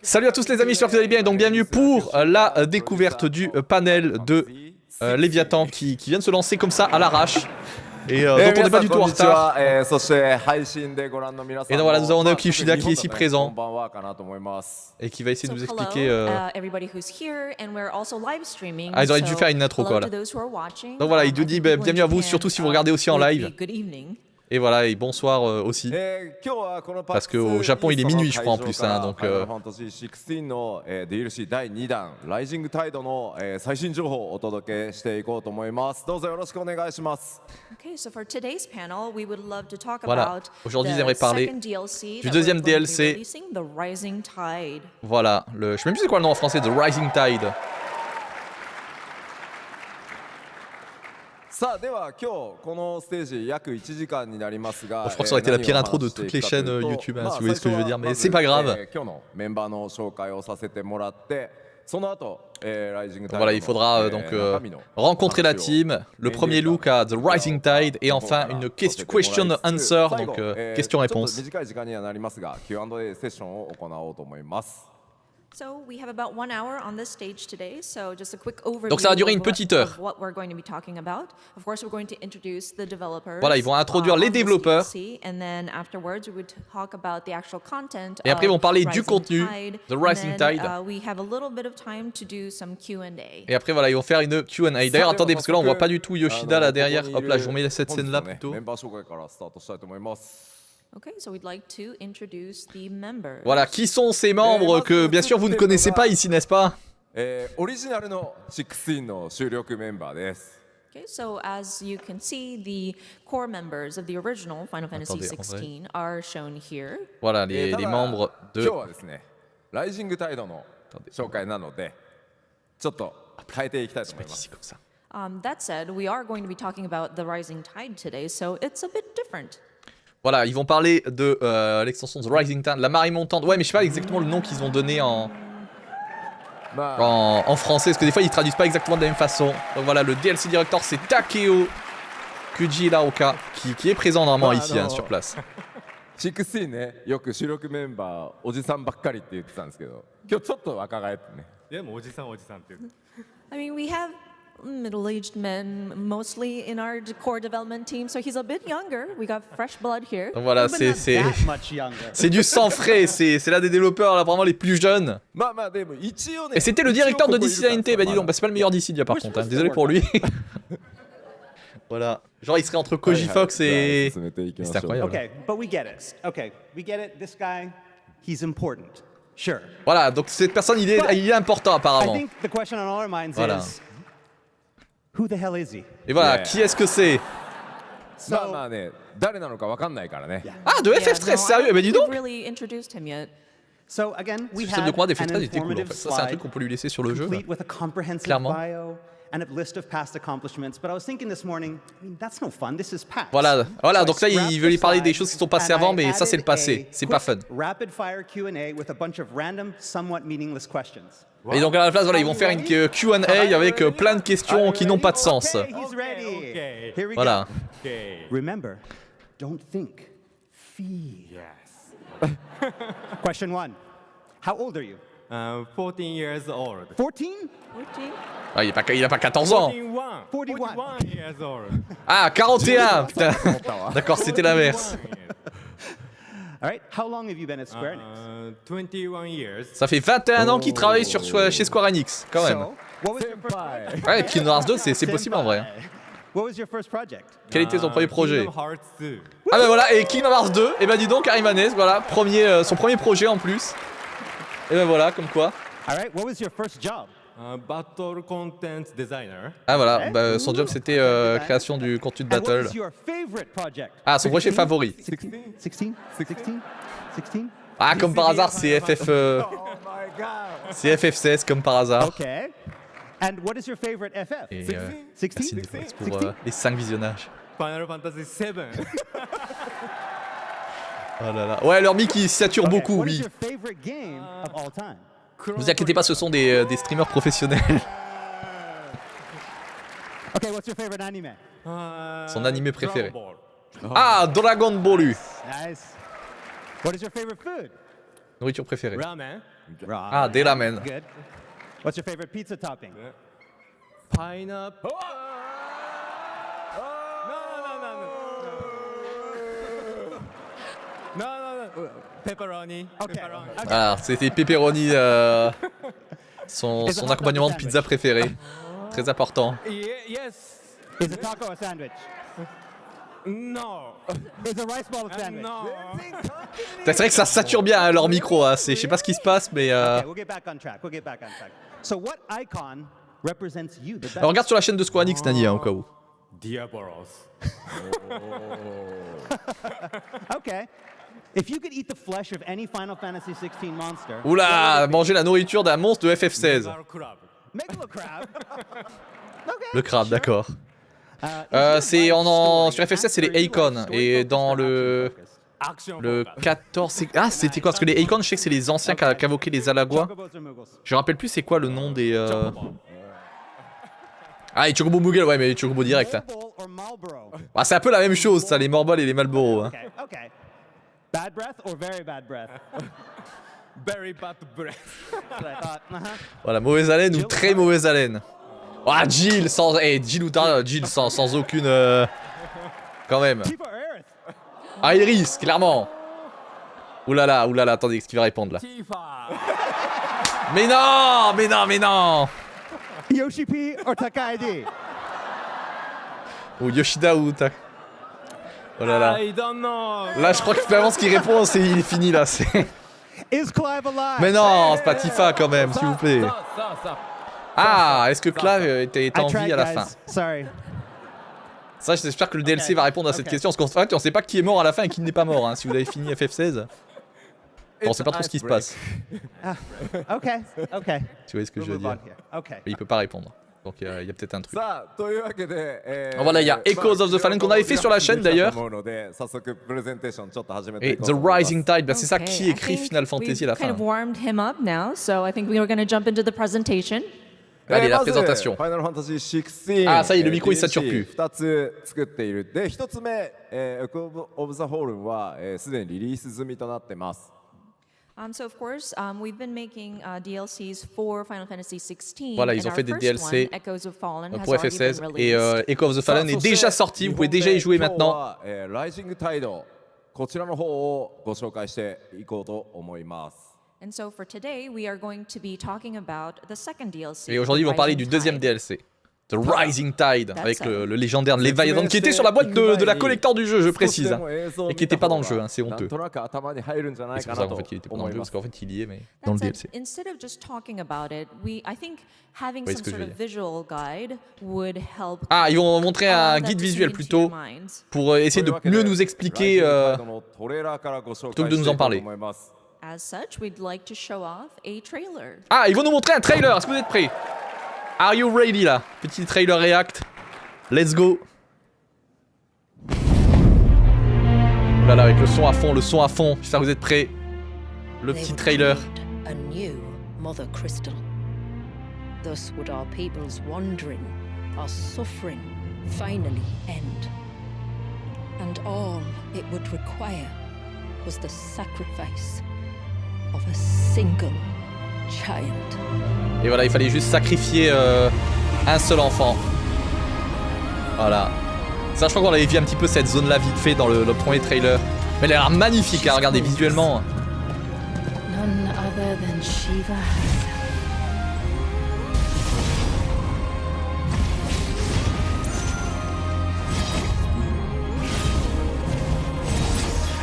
Salut à tous les amis, j'espère que vous allez bien et donc bienvenue pour la découverte du panel de Léviathan qui vient de se lancer comme ça à l'arrache et dont on n'est pas du tout en retard. Et donc voilà, nous avons Naoki Yoshida qui est ici présent et qui va essayer de nous expliquer... Ah, ils auraient dû faire une intro quoi là. Donc voilà, il nous dit bienvenue à vous, surtout si vous regardez aussi en live. Et voilà, et bonsoir aussi. Parce qu'au Japon, il est minuit, je crois, en plus. Hein, donc, voilà, aujourd'hui, j'aimerais parler du deuxième DLC. Voilà, je sais même plus c'est quoi le nom en français, The Rising Tide. Bon, je crois que ça aurait été la pire intro de toutes les chaînes YouTube, hein, si vous voyez ce que je veux dire, mais c'est pas grave. Voilà, il faudra donc rencontrer la team, le premier look à The Rising Tide, et enfin une question answer, donc question-réponse. Donc ça va durer une petite heure. Voilà, ils vont introduire les développeurs. Et après ils vont parler du contenu, The Rising Tide. Et après voilà, ils vont faire une Q&A. D'ailleurs attendez, parce que là on voit pas du tout Yoshida là derrière. Hop là, je vous mets cette scène là plutôt. Voilà, qui sont ces membres que bien sûr vous ne connaissez pas ici, n'est-ce pas? So as you can see, the core members of the original Final Fantasy XVI are shown here. Voilà, les membres de... That said, we are going to be talking about the Rising Tide today, so it's a bit different. Voilà, ils vont parler de l'extension de Rising Tide, la marée montante. Ouais, mais je sais pas exactement le nom qu'ils ont donné en français, parce que des fois ils traduisent pas exactement de la même façon. Donc voilà, le DLC director c'est Takeo Kujiraoka qui est présent normalement ici hein, sur place. I mean, we have middle-aged men mostly in our core development team, so he's a bit younger. We got fresh blood here. Donc voilà, c'est du sang frais, c'est l'un des développeurs là, vraiment les plus jeunes. Et c'était le directeur de DC NT, bah dis donc, c'est pas le meilleur d'ici par contre, hein. Désolé pour lui. Voilà, genre il serait entre Koji Fox et... C'est incroyable. Okay, but we get it. Okay, we get it. This guy, he's important. Sure. Voilà, donc cette personne il est important apparemment. I think the question on all our minds voilà. Is, who the hell is he? Et voilà, qui est-ce que c'est? Ah, de FF13, sérieux? Mais dis donc! So again, we have de quoi FF13 était cool en fait. Ça c'est un truc qu'on peut lui laisser sur le jeu. Clairement. Voilà, voilà, donc là il veut lui parler des choses qui sont passées avant, mais ça c'est le passé, c'est pas fun. Et donc à la place, voilà, ils vont faire une Q&A avec plein de questions qui n'ont pas de sens. Voilà. Remember, don't think, feel. Yes. Question 1. How old are you? 14 years old. 14? Ah, il a pas 14 ans. 41 years old. Ah, 41. Putain. D'accord, c'était l'inverse. All right. How long have you been at Square Enix? 21 years. Ça fait 21 ans qu'il travaille chez Square Enix, quand même. Ouais, Kingdom Hearts 2, c'est possible en vrai. What was your first project? Quel était son premier projet? Ah ben voilà, et Kingdom Hearts 2, et ben dis donc, Arimanes, voilà, son premier projet en plus. Et ben voilà, comme quoi. All right. What was your first job? Battle content designer. Ah voilà, bah, son job c'était création du contenu de battle. And what was your favorite project? Ah, son projet favori. 16? Ah, comme par hasard, c'est c'est FF16 comme par hasard. Okay. And what is your favorite FF? Et 16? merci Netflix pour les 5 visionnages. Final Fantasy VII. Oh là là. Ouais, leur mic il sature beaucoup, What is oui. your favorite game of all time? Ne vous inquiétez pas, ce sont des streamers professionnels. Okay, what's your favorite anime? Son animé préféré. Ah, Dragon Ball U. Nice. What is your favorite food? Nourriture préférée. Ramen. Wrong. Ah, des ramen. Good. What's your favorite pizza topping? Pineapple. No. Pepperoni. Okay. Pepperoni. Ah, c'était pepperoni, son accompagnement de pizza préféré. Très important. Yes. Is a taco a sandwich? No. Is a rice ball a sandwich? No. C'est vrai que ça sature bien hein, leur micro, hein. Je sais pas ce qui se passe, mais. Okay, we'll get back on track. So what icon represents you the best? Alors, regarde sur la chaîne de Square Enix, Nani, hein, au cas où. Diabolos. Okay. If you could eat the flesh of any Final Fantasy 16 monster. Oula, manger la nourriture d'un monstre de FF16. Crab. Megalo-crab. Okay. Le crabe, d'accord. C'est sur FF16, c'est les Icons. Et dans le Action. 14, c'était quoi? Parce que les Icons, je sais que c'est les anciens qu'invoquaient les Alagois. Chocobos or Moogles? Je me rappelle plus c'est quoi le nom des. Ah, les Chocobo Moogle, ouais, mais les Chocobo direct. Hein. Marlboro or Marlboro? Ah, c'est un peu la même chose, ça, les Morbol et les Malboro. Hein. Okay. Bad breath or very bad breath? Very bad breath. That's what I thought. Voilà, mauvaise haleine ou très mauvaise haleine. Ah, Jill, Jill ou Tara, Jill sans aucune. Quand même. Tifa Earth. Ah, Iris, clairement. Oulala, attendez, ce qu'il va répondre là. Tifa. Mais non. Yoshi P or Takagi? Ou Yoshida ou Tak. Oh là là. I don't know. Là, je crois que finalement ce qu'il répond, il est fini là. Is Clive alive? Mais non, c'est pas Tifa quand même, s'il vous plaît. Ça. Ah, est-ce que Clive était I en tried, vie à la guys. fin? Sorry. Ça, j'espère que le DLC va répondre à cette question. Parce qu'en fait, on sait pas qui est mort à la fin et qui n'est pas mort. Hein, si vous avez fini FF16, on sait pas trop ce qui se passe. Okay. Tu vois ce que je veux We'll move dire? on here. Okay. Mais il peut pas répondre. Donc il y a peut-être un truc. さあというわけで、Voilà, il y a Echoes of the Fallen qu'on avait fait sur la chaîne d'ailleurs. 早速プレゼンテーションちょっと始めて Et いこう The と思います Rising Tide, bah, c'est ça Okay, qui I écrit think Final Fantasy à la we've kind fin. of warmed him up now, so I think we were going to jump into the presentation. Allez, la まず présentation. Final Fantasy 16あça y est, le micro, il sature plus. 2つ作っているで1つ目、Echo of the Fallen はすでにリリース済みとなってます So of course, we've been making DLCs for Final Fantasy 16. Voilà, ils ont and fait our des first DLC one, Echoes of Fallen, has pour already been FF16 et released. Echo of the Fallen est déjà sorti, vous pouvez déjà y jouer maintenant. 今日は、Rising Tide こちらの方をご紹介していこうと思います And so for today, we are going to be talking about the second DLC. Et aujourd'hui, ils vont parler du deuxième DLC. The Rising Tide, avec le légendaire Leviathan qui était sur la boîte de la collector du jeu, je précise. Hein, et qui n'était pas dans le jeu, hein, c'est なん honteux. となく頭に入るんじゃない C'est か pour ça な qu'en と fait il était pas dans 思 le い jeu, ま parce す qu'en fait il y est, mais That dans le said, DLC. instead of just talking about it, I think having Voyez some ce que je sort veux of dire. visual guide would help. Ah, ils vont montrer un all that guide to visuel sink into your plutôt minds. pour essayer de mieux nous expliquer. Rising Tide のトレーラーからご紹plutôt que 介 de し nous てい en こうと parler. 思います As such, we'd like to show off a trailer. Ah, ils vont nous montrer un trailer, est-ce que vous êtes prêts? Are you ready là? Petit trailer react. Let's go. Là là, avec le son à fond, j'espère que vous êtes prêts. Le petit trailer. A new mother crystal. Thus would our people's wandering, our suffering, finally end. And all it would require was the sacrifice of a single child. Et voilà, il fallait juste sacrifier un seul enfant. Voilà. Ça, je crois qu'on avait vu un petit peu cette zone-là vite fait dans le premier trailer. Mais elle a l'air magnifique, hein, regardez visuellement. None other than Shiva herself.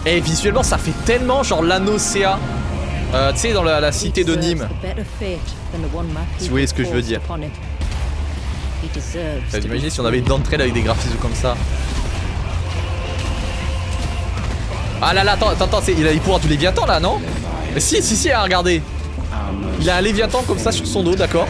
Et visuellement, ça fait tellement genre l'Anocéa. Tu sais, dans la cité de Nîmes. Si vous voyez ce que je veux dire. Vous imaginez si on avait d'entrée avec des graphismes comme ça. Ah là là, attends, il pourra tous les Léviathans là, non? Mais si, hein, regardez. Il a un Léviathan comme ça sur son dos, d'accord.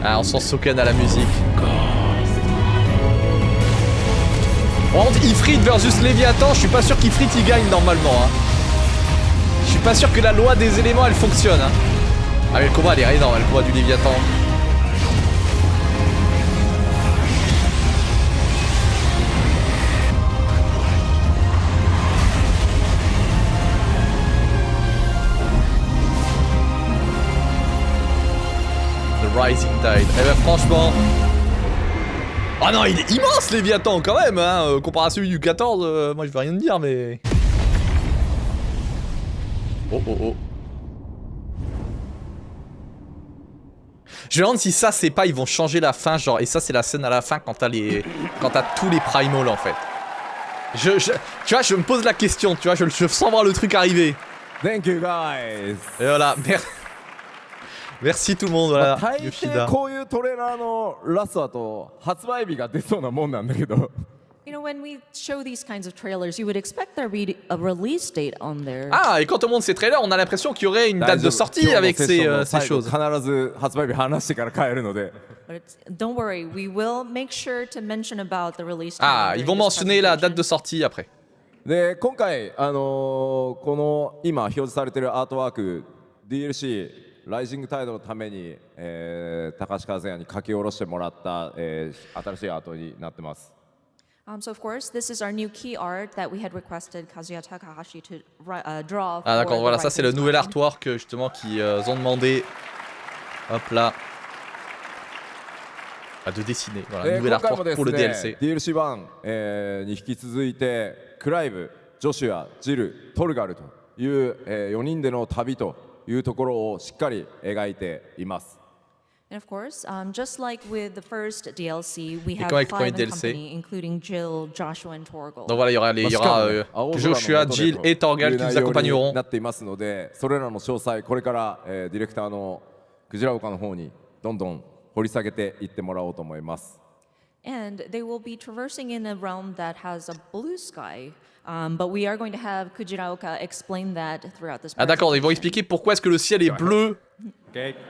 Ah, on sent Soken à la musique. Par contre, Ifrit versus Léviathan, je suis pas sûr qu'Ifrit il gagne normalement. Hein. Je suis pas sûr que la loi des éléments elle fonctionne. Hein. Ah mais le combat elle est énorme, le combat du Léviathan. Tide. Eh ben franchement... Oh non, il est immense Léviathan quand même, hein. Comparé à celui du 14, moi je veux rien dire, mais... Oh oh oh. Je me demande si ça c'est pas, ils vont changer la fin, genre, et ça c'est la scène à la fin quand t'as les... quand t'as tous les primals en fait. Tu vois, je me pose la question, tu vois, je sens voir le truc arriver. Thank you guys. Et voilà, merci tout le monde, voilà, Yoshida. こういうトレーラーのラストだと発売日が出そうなもんなんだけど。 You know, when we show these kinds of trailers, you would expect there be a release date on there. Ah, et quand on montre ces trailers, on a l'impression qu'il y aurait une date de sortie avec ces choses. 必ず発売日話してから帰るので。 But don't worry, we will make sure to mention about the release. Ah, ils vont mentionner la date de sortie après. で今回この今表示されているアートワーク DLC ライジングタイドのために、高橋和也に書き下ろしてもらった、新しいアートになってます。 So of course, this is our new key art that we had requested Kazuya Takahashi to draw. Ah d'accord, voilà, ça c'est le nouvel artwork justement qu'ils ont demandé. Hop là. De dessiner, voilà, nouvel artwork pour le DLC. DLC1、に引き続いてクライブ、ジョシュア、ジル、トルガルという、4人での旅というところをしっかり描いています。 And of course, just like with the first DLC, we have comme avec le 5 premier in DLC. company, including Jill, Joshua, and Torgal. Donc voilà, il y aura Joshua, Jill et Torgal qui nous accompagneront. なっていますので、それらの詳細これから、ディレクターのクジラ岡の方にどんどん掘り下げていってもらおうと思います。 And they will be traversing in a realm that has a blue sky. But we are going to have Kujiraoka explain that throughout this. Ah d'accord, ils vont expliquer pourquoi est-ce que le ciel est bleu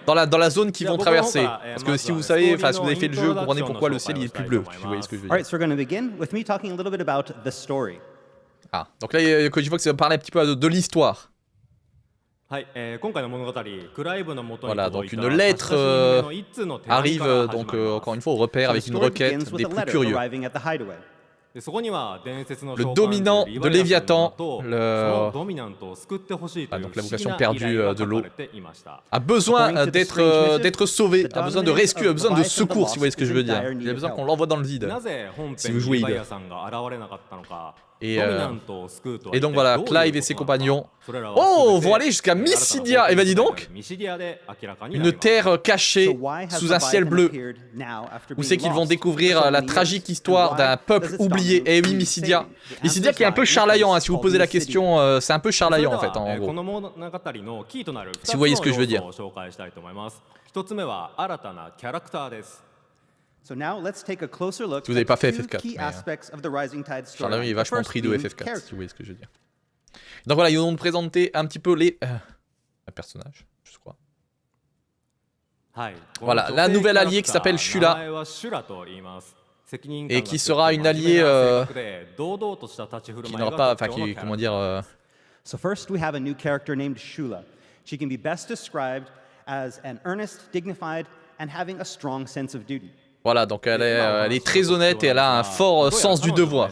dans la zone qu'ils vont traverser. Parce que si vous savez, enfin si vous avez fait le jeu, vous comprenez pourquoi le ciel il est plus bleu. Vous voyez ce que je veux dire. All right, so we're going to begin with me talking a little bit about the story. Ah, donc là, Kojifox va parler un petit peu de l'histoire. Voilà, donc une lettre arrive donc encore une fois au repère avec une requête des plus curieux. Le dominant de Léviathan, donc la vocation perdue de l'eau, a besoin d'être sauvé, a besoin de rescue, a besoin de secours, si vous voyez ce que je veux dire. Il a besoin qu'on l'envoie dans le vide, si vous jouez Id. Et donc voilà, Clive et ses compagnons vont aller jusqu'à Mysidia. Et bah dis donc, une terre cachée sous un ciel bleu. Où c'est qu'ils vont découvrir la tragique histoire d'un peuple oublié. Et oui, Mysidia. Mysidia qui est un peu charlaillant, hein, si vous posez la question, c'est un peu charlaillant en fait, en gros. Si vous voyez ce que je veux dire. So now let's take a closer look Si vous n'avez pas fait at two FF4, key mais, aspects of the Rising Tide story. Charlemagne est vachement First pris de being FF4, si character. vous voyez ce que je veux dire. Donc voilà, ils vont nous présenter un petit peu les personnages, je crois. Voilà, la nouvelle alliée qui s'appelle Shula. Et qui sera une alliée qui n'aura pas, enfin qui, comment dire... So first we have a new character named Shula. She can be best described as an earnest, dignified, and having a strong sense of duty. Voilà, donc elle est très honnête et elle a un fort sens du devoir.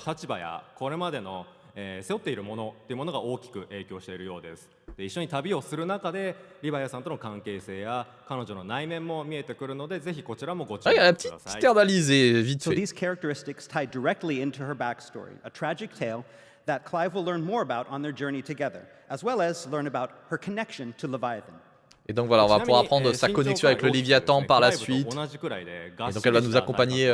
背負っているものというものが大きく影響しているようです。で、一緒に旅をする中でリヴァイアさんとの関係性や彼女の内面も見えてくるので、ぜひこちらもご注目ください。Petite air d'Alizé, vite So fait. these characteristics tie directly into her backstory, a tragic tale that Clive will learn more about on their journey together, as well as learn about her connection to Leviathan. Et donc voilà, on va pouvoir apprendre sa connexion avec le Léviathan par la suite. Et donc elle va nous accompagner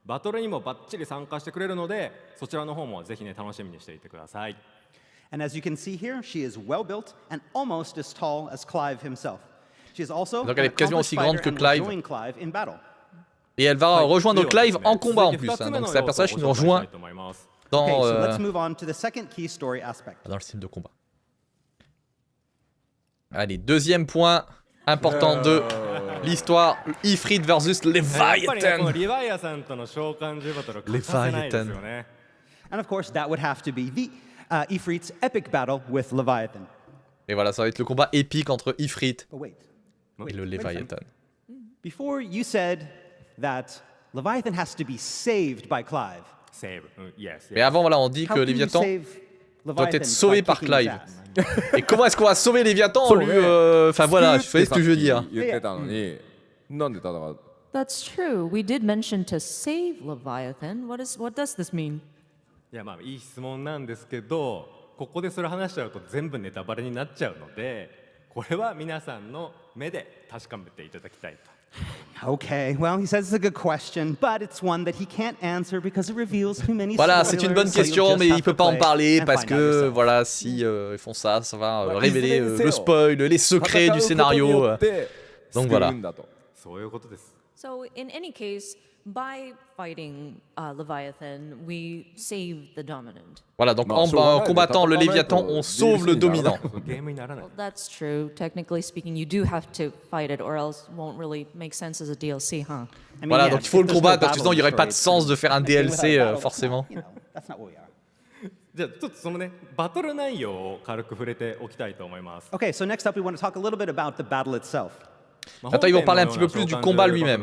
バトルにもバッチリ参加してくれるので、そちらの方もぜひね楽しみにしていてください。And as you can see here, she is well built and almost as tall as Clive himself. She is also Donc elle est quasiment aussi grande que Clive. Clive in battle. Et elle va rejoindre Clive en combat en plus. Hein. Donc c'est un personnage qui nous rejoint dans, Okay, so let's move on to the second key story aspect. dans le système de combat. Allez, deuxième point important de l'histoire, Ifrit versus Leviathan. Leviathan. And of course, that would have to be the Ifrit's epic battle with Leviathan. Et voilà, ça va être le combat épique entre Ifrit But wait, et le Leviathan. before you said that Leviathan has to be saved by Clive. Save. Yes. Mais avant, voilà, on dit How que can you Léviathan save doit Leviathan être sauvé by par kicking his Clive. ass? Et comment est-ce qu'on va sauver Léviathan lui Enfin voilà, vous voyez ce que je veux dire. 言ってたのに、なんで戦う That's true. We did mention to save Leviathan. What does this mean? いやまあいい質問なんですけど、ここでそれ話しちゃうと全部ネタバレになっちゃうので、これは皆さんの目で確かめていただきたいと。Okay, well, he says it's a good question, but it's one that he can't answer because it reveals too many Voilà, spoilers, c'est une bonne so you'll question, just mais have il peut to pas en play parler and parce find out que yourself. voilà, si ils font ça, ça va révéler le spoil, les secrets du scénario. Donc voilà. そういうことです。 So in any case, by fighting Leviathan, we save the dominant. Voilà, donc en combattant le Léviathan, on sauve le dominant. ゲームにならない。 Well, that's true. Technically speaking, you do have to fight it, or else it won't really make sense as a DLC, huh? I mean, Voilà, yeah, donc il faut if le there's no combattre parce que battle sinon il n'y aurait pas in de the sens de story, faire un without DLC, battle, forcément. you know, that's not what we are. じゃあちょっとそのねバトル内容を軽く触れておきたいと思います。 Okay, so next up, we want to talk a little bit about the battle itself. Attends, ils vont parler un petit peu plus du combat lui-même.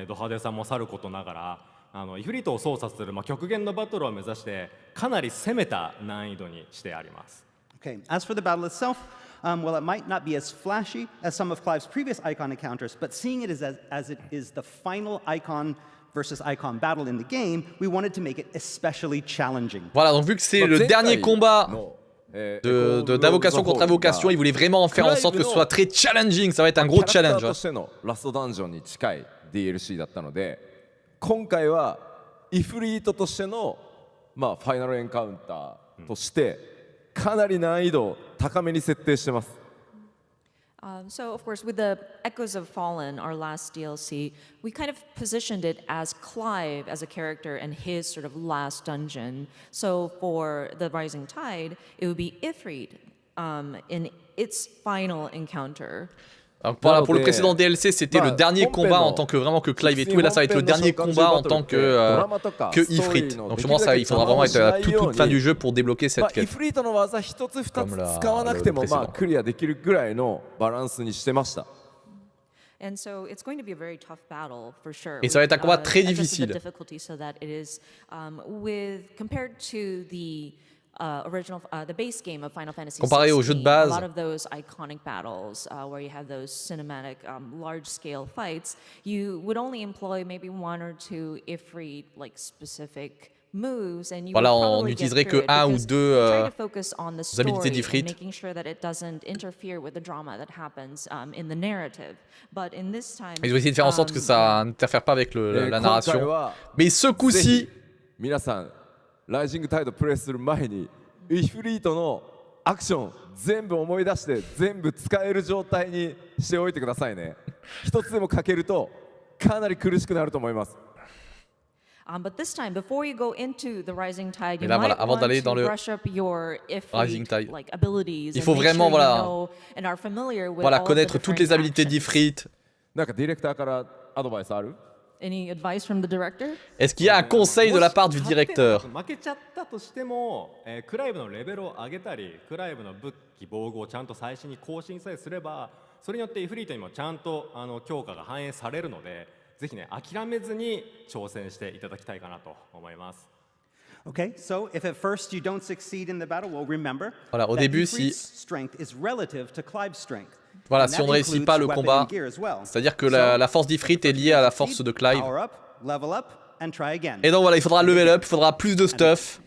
ド派手さもさることながら、イフリートを操作する極限のバトルを目指してかなり攻めた難易度にしてあります。 Okay, as for the battle itself, well, it might not be as flashy as some of Clive's previous icon encounters, but seeing it as it is the final icon versus icon battle in the game, we wanted to make it especially challenging. Voilà, donc vu que c'est le dernier combat d'invocation contre invocation, il voulait vraiment faire en sorte que ce soit très challenging, ça va être un gros challenge. としてのラストダンジョンに近い DLC だったので、今回はイフリートとしてのファイナルエンカウンターとしてかなり難易度を高めに設定してます。 So, of course, with the Echoes of Fallen, our last DLC, we kind of positioned it as Clive as a character and his sort of last dungeon. So, for the Rising Tide, it would be Ifrit in its final encounter. Donc voilà, pour le précédent DLC, c'était le dernier combat en tant que vraiment que Clive et tout, et là ça va être le dernier combat en tant que Ifrit. Donc je pense qu'il faudra vraiment être à toute fin du jeu pour débloquer cette イ quête. フリートの技一つ二つ使わなくてもクリアできるぐらいのバランスにしてました。 And so it's going to be a very tough battle for sure. Et ça va être un combat très adjusted the difficile. difficulty so that it is compared to the the base game of Final Fantasy Comparé au jeu de base. a lot of those iconic battles where you have those cinematic, large-scale fights, you would only employ maybe one or two Ifrit specific moves, and you Voilà, would on probably n'utiliserait get que through it un ou because deux you're trying to focus on the habilités story d'Ifrit. and making sure that it doesn't interfere with the drama that happens in the narrative. But in this time, Ils ont essayé de faire en sorte que ça n'interfère pas avec la narration. Mais ce coup-ci, 皆さんライジングタイドプレイする前にイフリートのアクション全部思い出して全部使える状態にしておいてくださいね。一つでもかけるとかなり苦しくなると思います。 but this time, before you go into the Rising Tide, you là, might voilà, avant want d'aller to dans le brush up your Rising Tide. abilities. Il and faut make vraiment, sure voilà, you know and are familiar with voilà, all of the connaître toutes les different habilités actions. d'Ifrit. なんかディレクターからアドバイスある？ Any advice from the director? Est-ce qu'il y a un conseil de la part du directeur? 負けちゃったとしても、クライブのレベルを上げたり、クライブの武器防具をちゃんと最新に更新さえすれば、それによってイフリートにもちゃんと強化が反映されるので、ぜひね諦めずに挑戦していただきたいかなと思います。 Okay, so if at first you don't succeed in the battle, well, remember Voilà, au that début, Ifrit's si- strength is relative to Clive's strength. Voilà, And si that on ne réussit includes pas le weapon combat, and gear as well. c'est-à-dire que So, la force d'Ifrit est liée à la force de Clive. Power up, level up, and try again. Et donc voilà, il faudra level up, il faudra plus de stuff.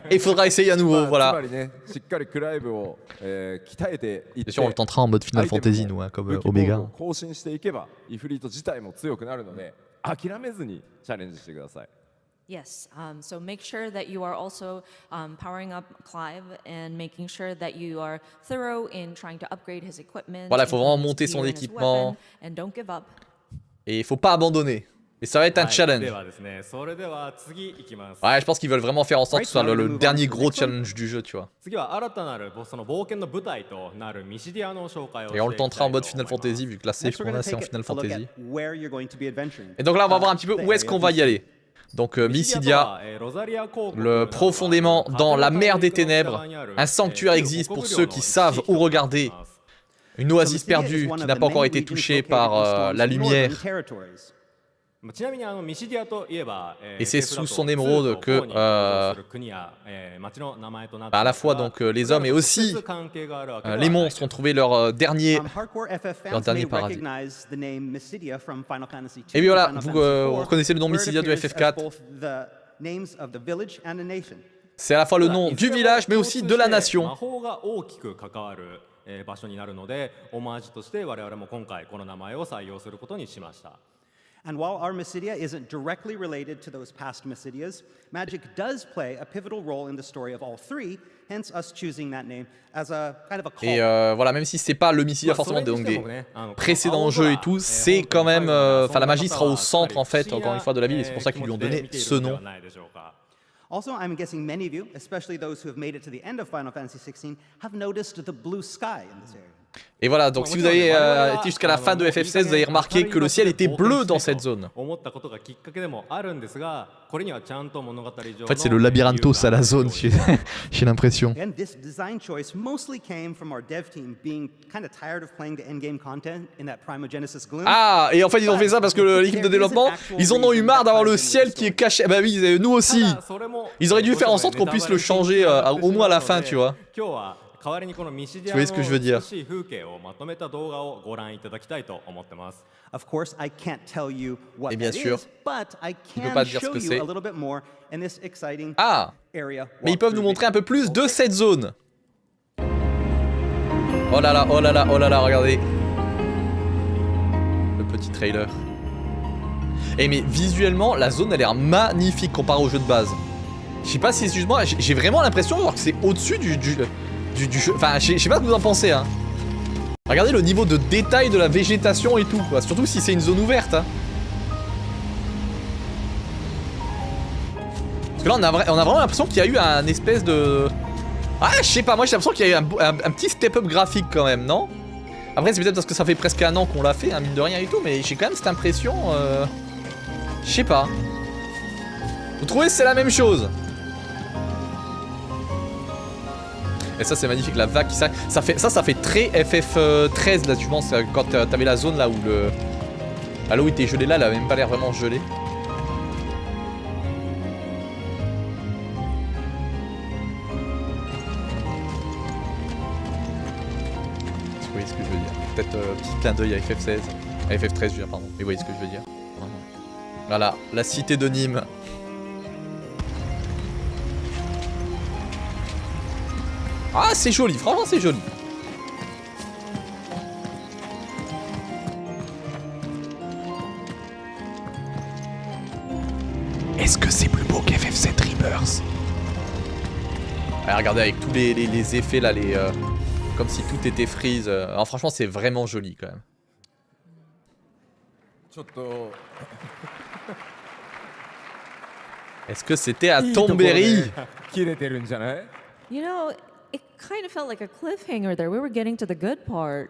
Et il faudra essayer à nouveau, つま voilà. りねしっかりクライブを、鍛えていって Bien sûr, on le tentera en mode Final Fantasy, nous, hein, comme 武器防具 Omega. を更新していけばイフリート自体も強くなるので諦めずにチャレンジしてください。 Yes. So make sure that you are also powering up Clive and making sure that you are thorough in trying to upgrade his equipment. Voilà, il faut vraiment improve his monter son gear and his équipement. weapon, and don't give up. Et il faut pas abandonner. Et ça va être un で challenge. はですね、それでは次いきます。 Ouais, je pense qu'ils veulent vraiment faire en sorte que ce soit le dernier gros challenge du jeu, tu vois. 次は新たなるその冒険の舞台となるミシディアの紹介をして Et い on き le たいと tentera en 思い mode ます Final Fantasy, vu que la save Next, we're qu'on going a, to c'est en take Final a look Fantasy. at where you're going to be adventuring. Et donc là, on va voir un petit peu the où est-ce area qu'on of va y Mysidia. aller. Donc Mysidia, ロザリア公国 le profondément dans la mer des ténèbres, un sanctuaire existe pour ceux qui savent où regarder. Une So oasis Mysidia is perdue one qui of n'a the pas encore main été regions touchée located par in Storm's la northern lumière. territories. ちなみにミシディアといえば、Et c'est sous son émeraude que à la fois donc les hommes et aussi les monstres ont trouvé leur dernier paradis. Et puis voilà, vous reconnaissez le nom Mysidia de FF4. C'est à la fois le nom du village mais aussi de la nation. 場所になるので、オマージュとして我々も今回この名前を採用することにしました。And while our Mysidia isn't directly related to those past Mysidias, magic does play a pivotal role in the story of all three, hence us choosing that name as a kind of a call. Et voilà, même si c'est pas le Mysidia forcément donc des précédents jeux et tout, c'est quand même, enfin la magie sera au centre en fait, encore une fois, de la ville, et c'est pour ça qu'ils lui ont donné ce nom. Also, I'm guessing many of you, especially those who have made it to the end of Final Fantasy XVI, have noticed the blue sky in this area. Et voilà, donc si vous avez été jusqu'à la fin de FF16, vous avez remarqué que le ciel était bleu dans cette zone. En fait, c'est le labyrinthe à la zone, j'ai l'impression. And this design choice mostly came from our dev team being kind of tired of playing the endgame content in that Primogenesis gloom. Ah, et en fait, ils ont fait ça parce que l'équipe de développement, ils en ont eu marre d'avoir le ciel qui est caché. Bah oui, nous aussi. Ils auraient dû faire en sorte qu'on puisse le changer au moins à la fin, tu vois. Vous voyez ce que je veux dire? Of course, I can't tell you what Et bien that sûr, is, but I il peut can pas dire ce show que you c'est. a little bit more in this exciting Ah, area. mais ils peuvent nous montrer un peu plus de cette zone. Oh là là, oh là là, oh là là, regardez. Le petit trailer. Et mais visuellement, la zone a l'air magnifique comparée au jeu de base. Je sais pas si, excuse-moi, j'ai vraiment l'impression que c'est au-dessus du jeu. Enfin, je sais pas ce que vous en pensez, hein. Regardez le niveau de détail de la végétation et tout, quoi. Surtout si c'est une zone ouverte, hein. Parce que là, on a vraiment l'impression qu'il y a eu un espèce de... Ah, je sais pas, moi j'ai l'impression qu'il y a eu un petit step-up graphique quand même, non? Après, c'est peut-être parce que ça fait presque un an qu'on l'a fait, hein, mine de rien et tout, mais j'ai quand même cette impression... Je sais pas. Vous trouvez que c'est la même chose? Et ça c'est magnifique, la vague qui ça fait très FF13 là, tu penses, quand t'avais la zone là où le... Ah, l'eau était gelée là, elle a même pas l'air vraiment gelée. Vous voyez ce que je veux dire? Peut-être petit clin d'œil à FF16. À FF13 je veux dire, pardon. Mais vous voyez ce que je veux dire? Voilà, la cité de Nîmes. Ah, c'est joli, franchement c'est joli. Est-ce que c'est plus beau qu'FF7 Rebirth? Allez, regardez avec tous les effets là, comme si tout était freeze. Alors franchement c'est vraiment joli quand même. Est-ce que c'était à Tomberry? You know, it kind of felt like a cliffhanger there. We were getting to the good part.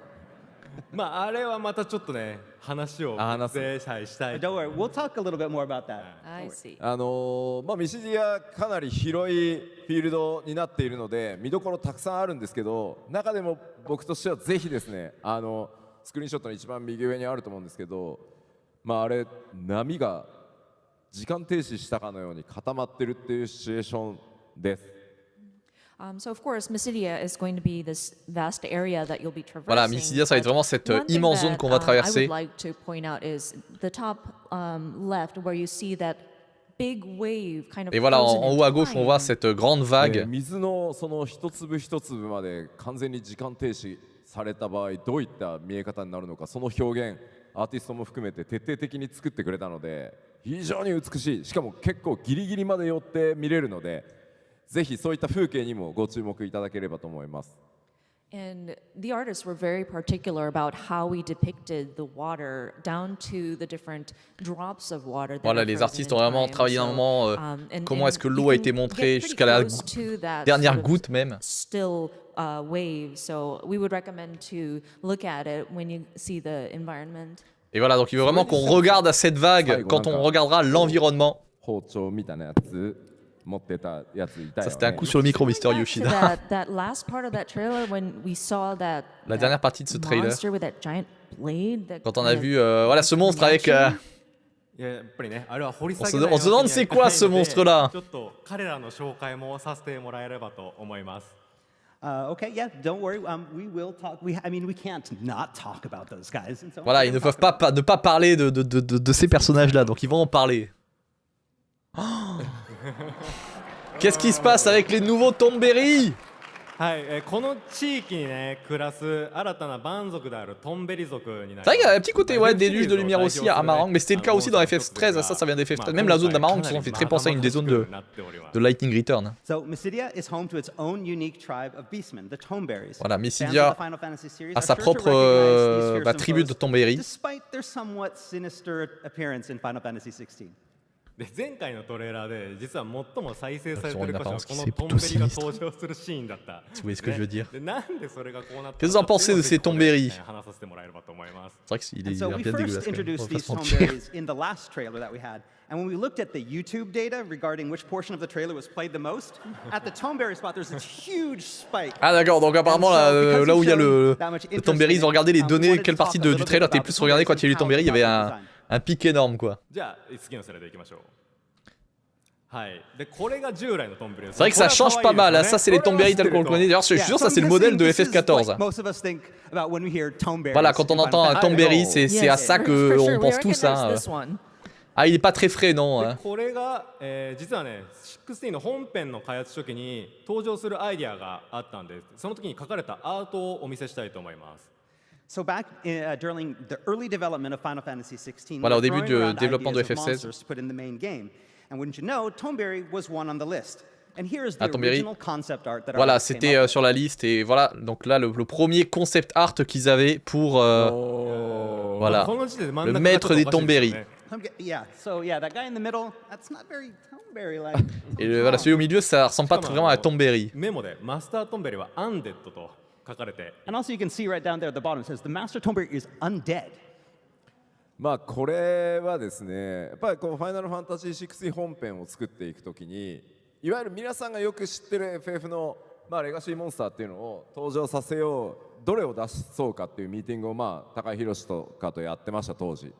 まああれはまたちょっとね話をしたい。 Don't worry, we'll talk a little bit more about that. I see. まあ、ミシディアかなり広いフィールドになっているので見どころたくさんあるんですけど、中でも僕としてはぜひですね、スクリーンショットの一番右上にあると思うんですけど、まあ、あれ波が時間停止したかのように固まってるっていうシチュエーションです。So of course, Mysidia is going to be this vast area that you'll be traversing. Voilà, Mysidia, ça va être vraiment cette immense zone qu'on va traverser. I would like to point out is the top left where you see that big wave kind of. Et voilà, en haut à gauche, on voit cette grande vague. 水のその一粒一粒まで完全に時間停止された場合どういった見え方になるのか、その表現アーティストも含めて徹底的に作ってくれたので非常に美しい、しかも結構ギリギリまで寄って見れるので。ぜひそういった風景にもご注目いただければと思います。And the artists were very particular about how we depicted the water down to the different drops of water. Voilà, les artistes ont vraiment travaillé un moment comment est-ce que l'eau a été montrée jusqu'à la dernière goutte même. Still wave, so we would recommend to look at it when you see the environment. Et voilà, donc il veut vraiment qu'on regarde à cette vague quand on regardera l'environnement. Ça c'était un coup sur le micro, Mr. Yoshida. La dernière partie de ce trailer, quand on a vu voilà, ce monstre avec いややっぱりねあれは掘り下げ On se demande c'est quoi ce monstre-là. ちょっと彼らの紹介もさせてもらえればと思います。 Okay, yeah, don't worry. We will talk. I mean, we can't not talk about those guys. And so Voilà, ils ne peuvent pas ne pas parler de ces personnages-là, donc ils vont en parler. Oh Qu'est-ce qui se passe avec les nouveaux Tomberry? はい、この地域にね暮らす新たな蛮族であるトンベリ族になります。 C'est vrai qu'il y a un petit côté ouais, des luges de lumière aussi à Amarang, mais c'était le cas aussi dans FF13, ça vient des FF13. Même la zone d'Amarang, ça fait très penser à une des zones de Lightning Return. So Mysidia is home to its own unique tribe of beastmen, the Tomberries. Voilà, Fans Mysidia of the Final Fantasy series a are sa sure to propre recognize these fearsome tribu de foes, Tomberry. despite their somewhat sinister appearance in Final Fantasy XVI. で前回のトレーラーで実は最も再生されて Ils ont る une 箇所は apparence こ qui の c'est トン plutôt ベリが sinistre. 登場するシーンだった。 Si vous voyez ce que je veux dire. でなんでそれがこうなった Qu'est-ce que vous en pensez de ces Tomberry? 話させてもらえればと思います。 C'est vrai qu'il And est so we bien first dégueulasse. Quand même. On introduced va pas these se mentir. Tomberries in the last trailer that we had. And when we looked at the YouTube data regarding which portion of the trailer was played the most, at the Tomberry spot, there's this huge spike. Ah d'accord, donc apparemment And so, là où il y a because we've shown that much le interest Tomberry, in ils ont it, regardé les we données, wanted to quelle talk partie a little du bit trailer t'es about plus the regardé quand il y a eu le Tomberries Tomberry, il y avait and how they were un pic énorme quoi. じゃあ次のスライドいきましょう。はい。でこれが従来のトンベリです。 C'est vrai que ça change pas mal, hein. Ça c'est les Tomberry tels qu'on le connaît. D'ailleurs je suis Yeah, sûr so ça c'est I'm le modèle de guessing this is what FF14. most of us think about when we hear Tomberries Voilà, quand on in Final entend un Fantasy. Tomberry, c'est à ça for qu'on sure, we pense tous. recognize Hein. this one. Ah il est pas très frais non. で Hein. これが、実はね16の本編の開発初期に登場するアイディアがあったんでその時に書かれたアートをお見せしたいと思います。 So back during the early development of Final Fantasy XVI, Voilà, au we were début throwing du around développement de ideas of FF16. monsters to put in the main game. And wouldn't you know, Tomberry was one on the list. And here is the Ah, Tomberry. original concept art that Voilà, artists came c'était up with. sur la liste et voilà, donc là le premier concept art qu'ils avaient pour voilà, この時点で真ん le 中が maître ちょ des っとおかしいです Tomberry. よね。Yeah, so yeah, that guy in the middle, that's not very Tomberry-like. Et voilà, celui au milieu, ça ressemble pas vraiment à Tomberry. メモでマスタートンベリはアンデッドと書かれて And also you can see right down there at the bottom, it says, the Master Tomberry is undead. まあこれはですねやっぱりこうファイナルファンタジー6本編を作っていくときにいわゆる皆さんがよく知ってる FF の、まあ、レガシーモンスターっていうのを登場させようどれを出そうかっていうミーティングをまあ高井宏とかとやってました当時。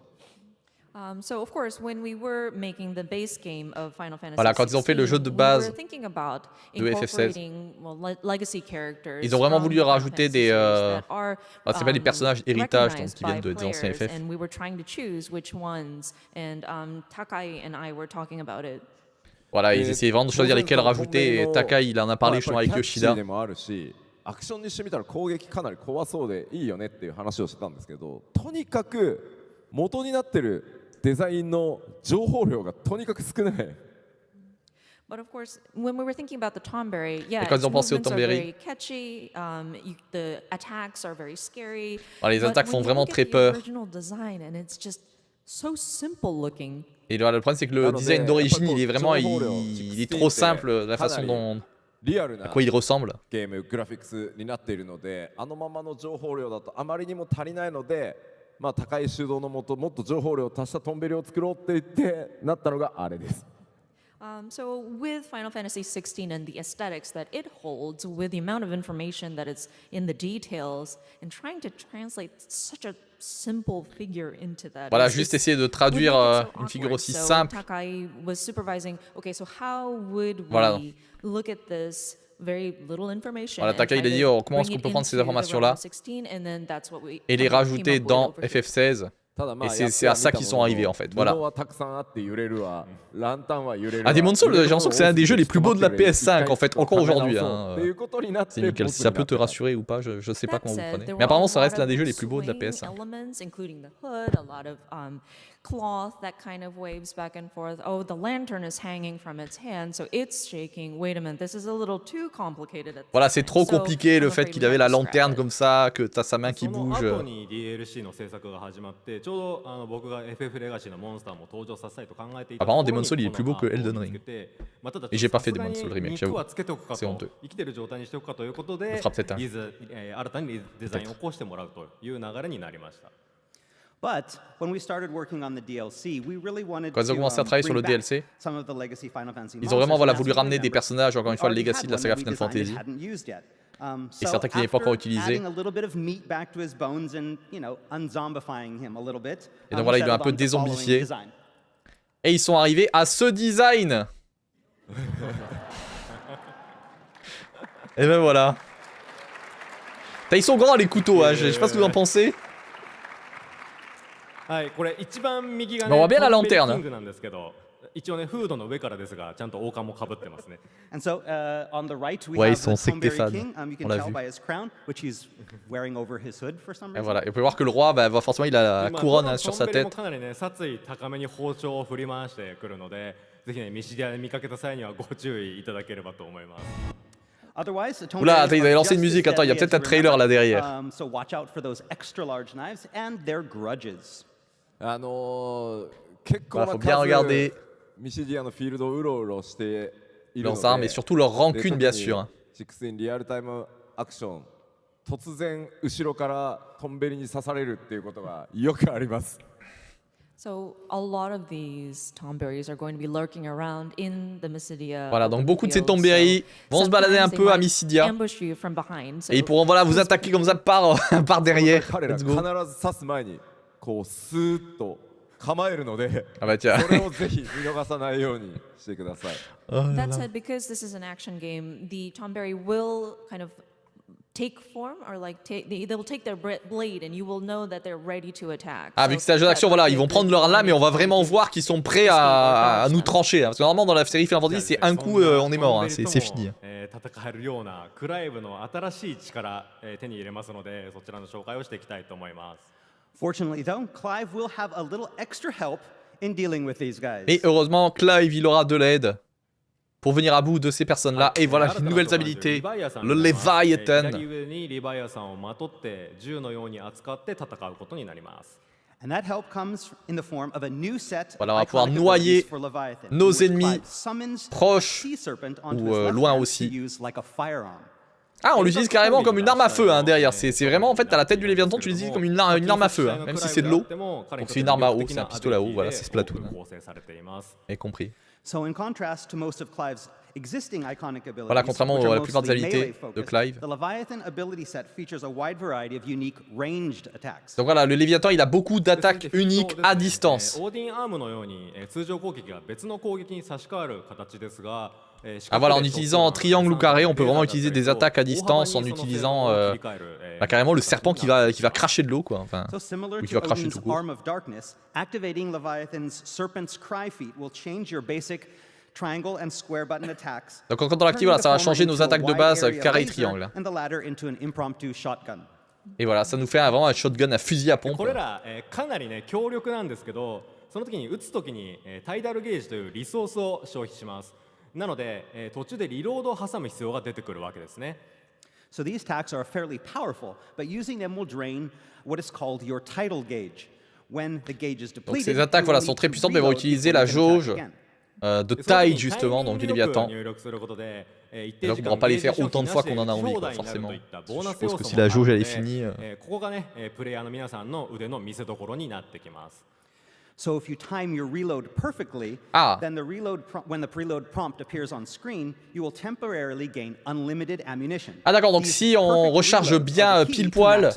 So of course, when we were making the base game of Final Fantasy Voilà, quand ils ont fait le jeu de 16, base we were thinking about de FF16. incorporating, legacy characters. Ils ont vraiment from voulu Final rajouter Fantasy des, series that are, c'est pas des personnages héritages, donc, recognized qui viennent by des anciens players, FF. And we were trying to choose which ones, and Takai and I were talking about it. Voilà, ils essayaient vraiment de choisir lesquels rajouter et Takai il en a parlé justement avec Yoshida. でもあるしアクションにしてみたら攻撃かなり怖そうでいいよねっていう話をしてたんですけどとにかく元になってるデザインの情報量がとにかく少ない。 But of course, when we were thinking about the Tomberry, yeah, Et quand ils ont its pensé au movements are Tomberry. very catchy. The attacks are very scary. Voilà, les but attaques when font you vraiment look at très the peur. original design, and it's just so simple looking. Et voilà, le problème c'est que le design d'origine il est vraiment il est trop simple la façon dont リアルな à quoi il ressemble. ゲームグラフィックスになっているのであのままの情報量だとあまりにも足りないので、まあ、高い主導のもともっと情報量を足したトンベリを作ろうって言ってなったのがあれです。 So with Final Fantasy XVI and the aesthetics that it holds, with the amount of information that is in the details, and trying to translate such a simple figure into that. Voilà, is- juste is- essayer de would traduire make it so une figure awkward. aussi So simple. Takai was supervising. Okay, so how would we Voilà. look at this? Very little information. Voilà, and Takai, il try a dit, to oh, comment est-ce bring qu'on peut it prendre ces into the informations-là realm of 16, and then that's what we et les came up rajouter with dans over here. FF16. ただまあ Et c'est à ça qu'ils sont arrivés en fait. Voilà. 布はたくさんあって揺れるわ、ランタンは揺れるわ。 Ah, Demon's Souls, j'ai l'impression que c'est un des jeux les plus beaux de la PS5 en fait, encore aujourd'hui. っていうことになって C'est nickel, si ça peut te rassurer ou pas, je sais pas That comment vous said, prenez. there Mais were apparemment a ça lot reste l'un of des jeux les plus beaux de la swing PS5. elements, including the hood, a lot of cloth that kind of waves back and forth. Oh, the lantern is hanging from its hand, so it's shaking. Wait a minute, this is a little too complicated. At Voilà, this c'est time. trop So, compliqué le I'm fait afraid qu'il we avait had la to scrap lanterne it. comme ça, que t'as sa main qui その bouge. 後に DLC の制作が始まってちょうど僕が FF レガシーのモンスターも登場させたいと考えていた Apparemment, ところに Demon's Souls, il est plus beau que この Elden アートを Ring. 見つけてまあただ Et j'ai pas fait さすがに Demon's Souls Remake, 肉はつけておくか C'est と honteux. 生きてる状態にしておくかということで On fera peut-être un. 新たにデザインを起こしてもらうという流れになりました But when we started working on the DLC, we really wanted Quand ils ont commencé à travailler sur le bring back DLC, some of the legacy Final Fantasy ils ont vraiment monsters, voilà, and voulu as we ramener des remember, personnages, encore une fois, le we already legacy had de la one saga that we Final designed Fantasy. and hadn't used yet. Et certains qui n'avaient pas encore utilisés. Adding a little bit of meat back to his bones and, unzombifying him a little bit. Et donc we voilà, il doit un settled peu on the following dézombifier. design. Et ils sont arrivés à ce design. Et ben voilà. Ils sont grands les couteaux, hein. Je sais pas ce que vous en pensez. Ouais,これ一番右が Mais on voit ね、 bien la トンベリ lanterne. キングなんですけど、一応ね、フードの上からですが、ちゃんと王冠も被ってますね。And so on the right, we Ouais, ils have sont the sectés Tomberry fans. King. You On can l'a tell vu. by his crown, which he's wearing over his hood for some Et reason. voilà. Et vous pouvez voir que le roi, bah, forcément, il a la まあ couronne この hein, sur sa トンベリも tête. かなりね、殺意高めに包丁を振り回してくるので、ぜひね、ミシディアで見かけた際にはご注意いただければと思います。Otherwise, the Oula, Tomberries attends, ils are avaient lancé une just as musique. Attends, il y a deadly peut-être as un trailer là you derrière. remember. So watch out for those extra large knives and their grudges. 結構 Voilà, な faut bien 数 regarder ミシディアのフィールドをうろうろしているの leurs で armes et surtout leur rancune, bien sûr. 6 in リアルタイムアクション突然後ろからトンベリに刺されるっていうことがよくあります。 So a lot of these Tomberries are going to be lurking around in the Mysidia. Voilà, donc open beaucoup de ces field, Tomberries so vont se balader un sometimes peu they à might Mysidia. ambush you from behind, so Et ils pourront voilà, vous please attaquer be- comme ça par, par derrière. 彼ら Let's 必 go. ず刺す前にこうスーッと構えるので Ah bah tiens. それをぜひ見逃さないようにしてください。 That said, because this is an action game, the Tomberry will kind of take form, or like they will take their blade, and you will know that they're ready to attack. Ah, vu que c'est un jeu d'action, voilà, ils vont prendre leur lame et on va vraiment voir qu'ils sont prêts à nous trancher. Hein. Parce que normalement, dans la série Final Fantasy, c'est un coup, on est mort, hein. C'est fini. 戦えるようなクライブの新しい力、手に入れますので、そちらの紹介をしていきたいと思います。 Fortunately, though, Clive will have a little extra help in dealing with these guys. Et heureusement, Clive, il aura de l'aide pour venir à bout de ces personnes-là. Et voilà, les nouvelles habilités. Le Leviathan. 左上にリヴァイアさんをまとって銃のように扱って戦うことになります。 And that help comes in the form of a new set Voilà, on va of pouvoir iconic noyer abilities for Leviathan, in nos which ennemis Clive summons proches sea serpent onto ou, his left loin hand aussi. to use like a firearm. Ah, on l'utilise carrément comme une arme à feu hein, derrière. C'est vraiment, en fait, t'as la tête du Léviathan, tu l'utilises comme une arme à feu. Hein, même si c'est de l'eau. Donc c'est une arme à eau, c'est un pistolet à eau. Voilà, c'est Splatoon. Hein. Et compris. So in contrast to most of Clive's existing iconic abilities, Voilà, contrairement which are à la plupart des mostly habilités melee de focused, Clive. the Leviathan ability set features a wide variety of unique ranged attacks. Donc voilà, le Léviathan, il a beaucoup d'attaques uniques à distance. オーディンアームのように通常攻撃が別の攻撃に差し替わる形ですが、 Ah voilà, en utilisant triangle ou carré, on peut vraiment utiliser des attaques à distance en utilisant carrément le serpent qui va cracher de l'eau quoi. Enfin, So similar ou qui to va cracher Odin's tout court. Arm of Darkness, activating Leviathan's Serpent's Cry feat will change your basic triangle and square button attacks. Donc quand on l'active, voilà, ça va changer nos attaques de base avec carré et triangle. And the latter into an impromptu shotgun. Et voilà, ça nous fait vraiment un shotgun à fusil à pompe. これら、かなりね強力なんですけど、その時に撃つ時に、タイダルゲージというリソースを消費します。なので、途中でリロードを挟む必要が出てくるわけですね。 So these attacks are fairly powerful, but using them will drain what is called your tidal gauge. When the gauge is Donc depleted, ces attaques voilà, sont très puissantes, mais vont utiliser la jauge de taille justement, donc du Léviathan. Et donc on ne pourra pas les faire autant de fois qu'on en a envie, quoi, forcément. Je suppose que si la jauge elle est finie... ここがね、プレイヤーの皆さんの腕の見せ所になってきます。 So if you time your reload perfectly, then when the preload prompt appears on screen, you will temporarily gain unlimited ammunition. Ah d'accord, donc si on recharge bien pile poil,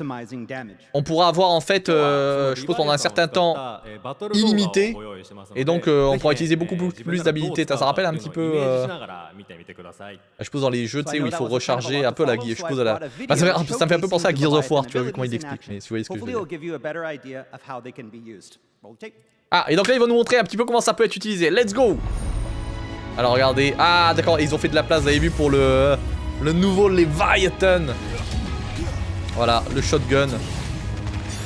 on pourra avoir en fait, je suppose pendant un certain temps, illimité. Et donc on pourra utiliser beaucoup plus d'habilités. Ça rappelle un petit peu, je suppose dans les jeux, tu sais, où il faut recharger un peu la guille. Je suppose à la... Enfin, ça me fait un peu penser à Gears of War, tu vois, vu comment il explique. Mais si vous voyez ce que je veux dire. Ah, et donc là, ils vont nous montrer un petit peu comment ça peut être utilisé. Let's go! Alors, regardez. Ah, d'accord, ils ont fait de la place, vous avez vu, pour le nouveau Leviathan. Voilà, le shotgun.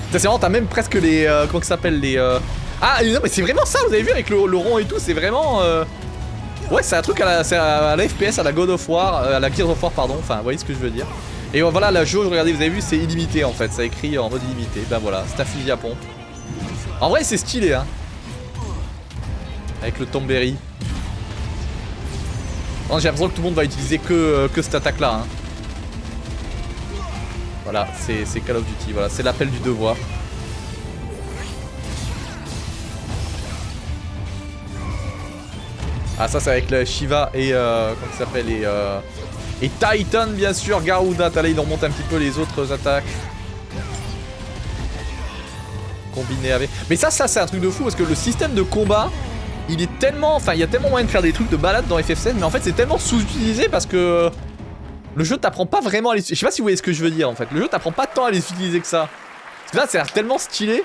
C'est vraiment, t'as même presque les... comment ça s'appelle les... Ah, non, mais c'est vraiment ça, vous avez vu, avec le rond et tout, c'est vraiment... Ouais, c'est un truc à la FPS, à la God of War, à la Gears of War, pardon. Enfin, vous voyez ce que je veux dire. Et voilà, la jauge, regardez, vous avez vu, c'est illimité, en fait. Ça écrit en mode illimité. Ben voilà, c'est un fusil à pompe. En vrai, c'est stylé, hein. Avec le Tomberry. J'ai l'impression que tout le monde va utiliser que cette attaque-là. Hein. Voilà, c'est Call of Duty. Voilà, c'est l'appel du devoir. Ah, ça, c'est avec la Shiva et comment ça s'appelle et Titan, bien sûr. Garuda. Là, il remonte un petit peu les autres attaques. Combiné avec... Mais ça c'est un truc de fou parce que le système de combat il est tellement... Enfin, il y a tellement moyen de faire des trucs de balade dans FF16, mais en fait, c'est tellement sous-utilisé parce que... Le jeu t'apprend pas vraiment à les... Je sais pas si vous voyez ce que je veux dire, en fait. Le jeu t'apprend pas tant à les utiliser que ça. Parce que là, ça a l'air tellement stylé.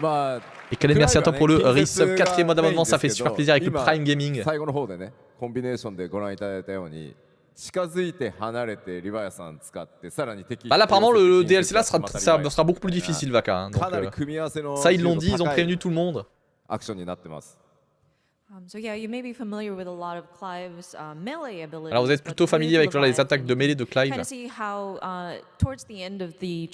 Bah, Et Kalen, merci à toi pour le resub, 4ème mois d'abonnement, ça fait ですけど super plaisir avec le Prime Gaming. 最後の方でねコンビネーションでご覧いただいたように近づいて離れてリヴァイアさん使ってさらに敵 Bah là, apparemment, le DLC là 近づいてまたリヴァイア sera beaucoup plus difficile, Vaka. Hein, donc, かなり組み合わせの ça, ils l'ont dit, ils ont 高い prévenu tout le monde. アクションになってます So yeah, you may be familiar with a lot of Clive's melee abilities. Alors, vous êtes plutôt but familier with avec voilà, les attaques de mêlée de Clive. Kind of see how towards the end of the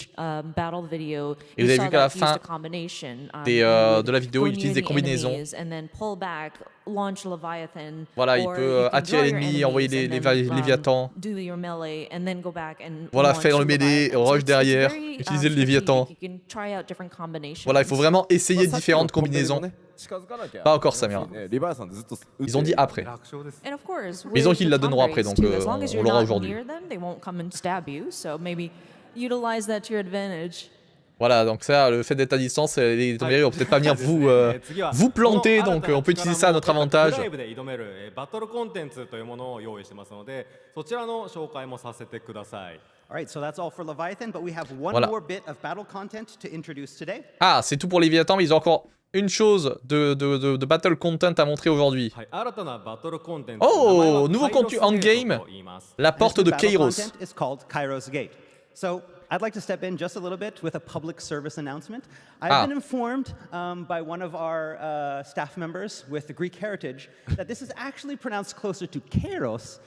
battle video, Et vous you avez saw vu qu'à la that fin used a combination. de la vidéo, Go il utilise near des the combinaisons. enemies and then pull back, launch Leviathan. Voilà, il or peut you can attirer draw your l'ennemi, envoyer enemies les and then, Léviathans. do your melee and then go back and Voilà, launch faire le the mêlée, Leviathan. So rush it's derrière, very, utiliser le strategic. Léviathan. You can try out different combinations. Voilà, il faut vraiment essayer まあ différentes さっきのコンビネーショ combinaisons. ンね近づかなきゃ Pas encore, Samira. ねリヴァイアさんずっと撃って Ils ont dit après. And of course, Ils ont with dit qu'ils the la donneront Tomb après, Raids donc, too, as long as on you're l'aura not aujourd'hui. near them, they won't come and stab you. So maybe utilize that to your advantage. Voilà, donc ça, le fait d'être à distance, les tomberies vont peut-être pas venir vous planter, donc on peut utiliser ça à notre avantage. ライブで挑めるバトルコンテンツというものを用意してますので、そちらの紹介もさせてください。All right, so that's all for Leviathan, but we have one Voilà. more bit of battle content to introduce today. Ah, c'est tout pour Léviathan, mais ils ont encore une chose de battle content à montrer aujourd'hui. はい、新たなバトルコンテンツ。 Oh, 名前は nouveau contenu en カイロスゲー game, トと言います la This porte new de battle Kairos. content is called Kairos Gate. So I'd like to step in just a little bit with a public service announcement. I've been informed by one of our staff members with the Greek heritage that this is actually pronounced closer to Kairos.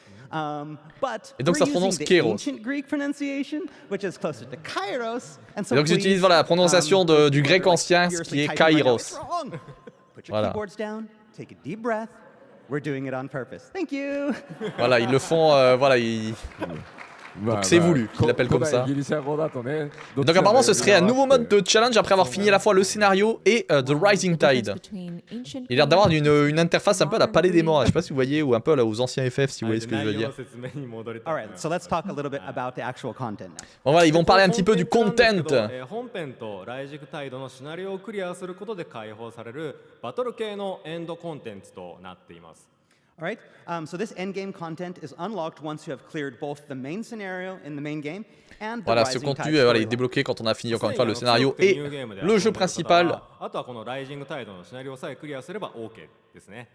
But Et donc, we're ça se prononce using the Kairos. ancient Greek pronunciation, which is closer to Kairos. And so Et donc, please, j'utilise voilà, la prononciation du grec like, ancien, ce furiously qui est typing right now, Kairos. "It's wrong." Put your Voilà. keyboards down, take a deep breath. We're doing it on purpose. Thank you. Voilà, ils le font, voilà, ils... まあ Donc c'est voulu qu'ils l'appellent comme 古 ça. 代ギリシャ語だとねどっち Donc も apparemment ce serait un nouveau mode で de challenge après avoir fini à la fois le scénario et The Rising Tide. Il a l'air d'avoir une interface un peu à la Palais des Morts, je sais pas si vous voyez, ou un peu là aux anciens FF si vous voyez ce que je veux 内容 dire. の説明に戻りた All い right, so let's talk a little bit about the actual content now. Bon voilà, ils vont parler un petit peu du コンテンツ content. なんですけど本編とライジングタイドのシナリオをクリアすることで解放されるバトル系のエンドコンテンツとなっています。 All right, so this endgame content is unlocked once you have cleared both the main scenario in the main game and the Voilà, ce Rising contenu Tide voilà, est storyline. débloqué quand on a fini encore une fois le scénario et le jeu principal. あとはこのライジングタイドのシナリオさえクリアすれば OK ですね。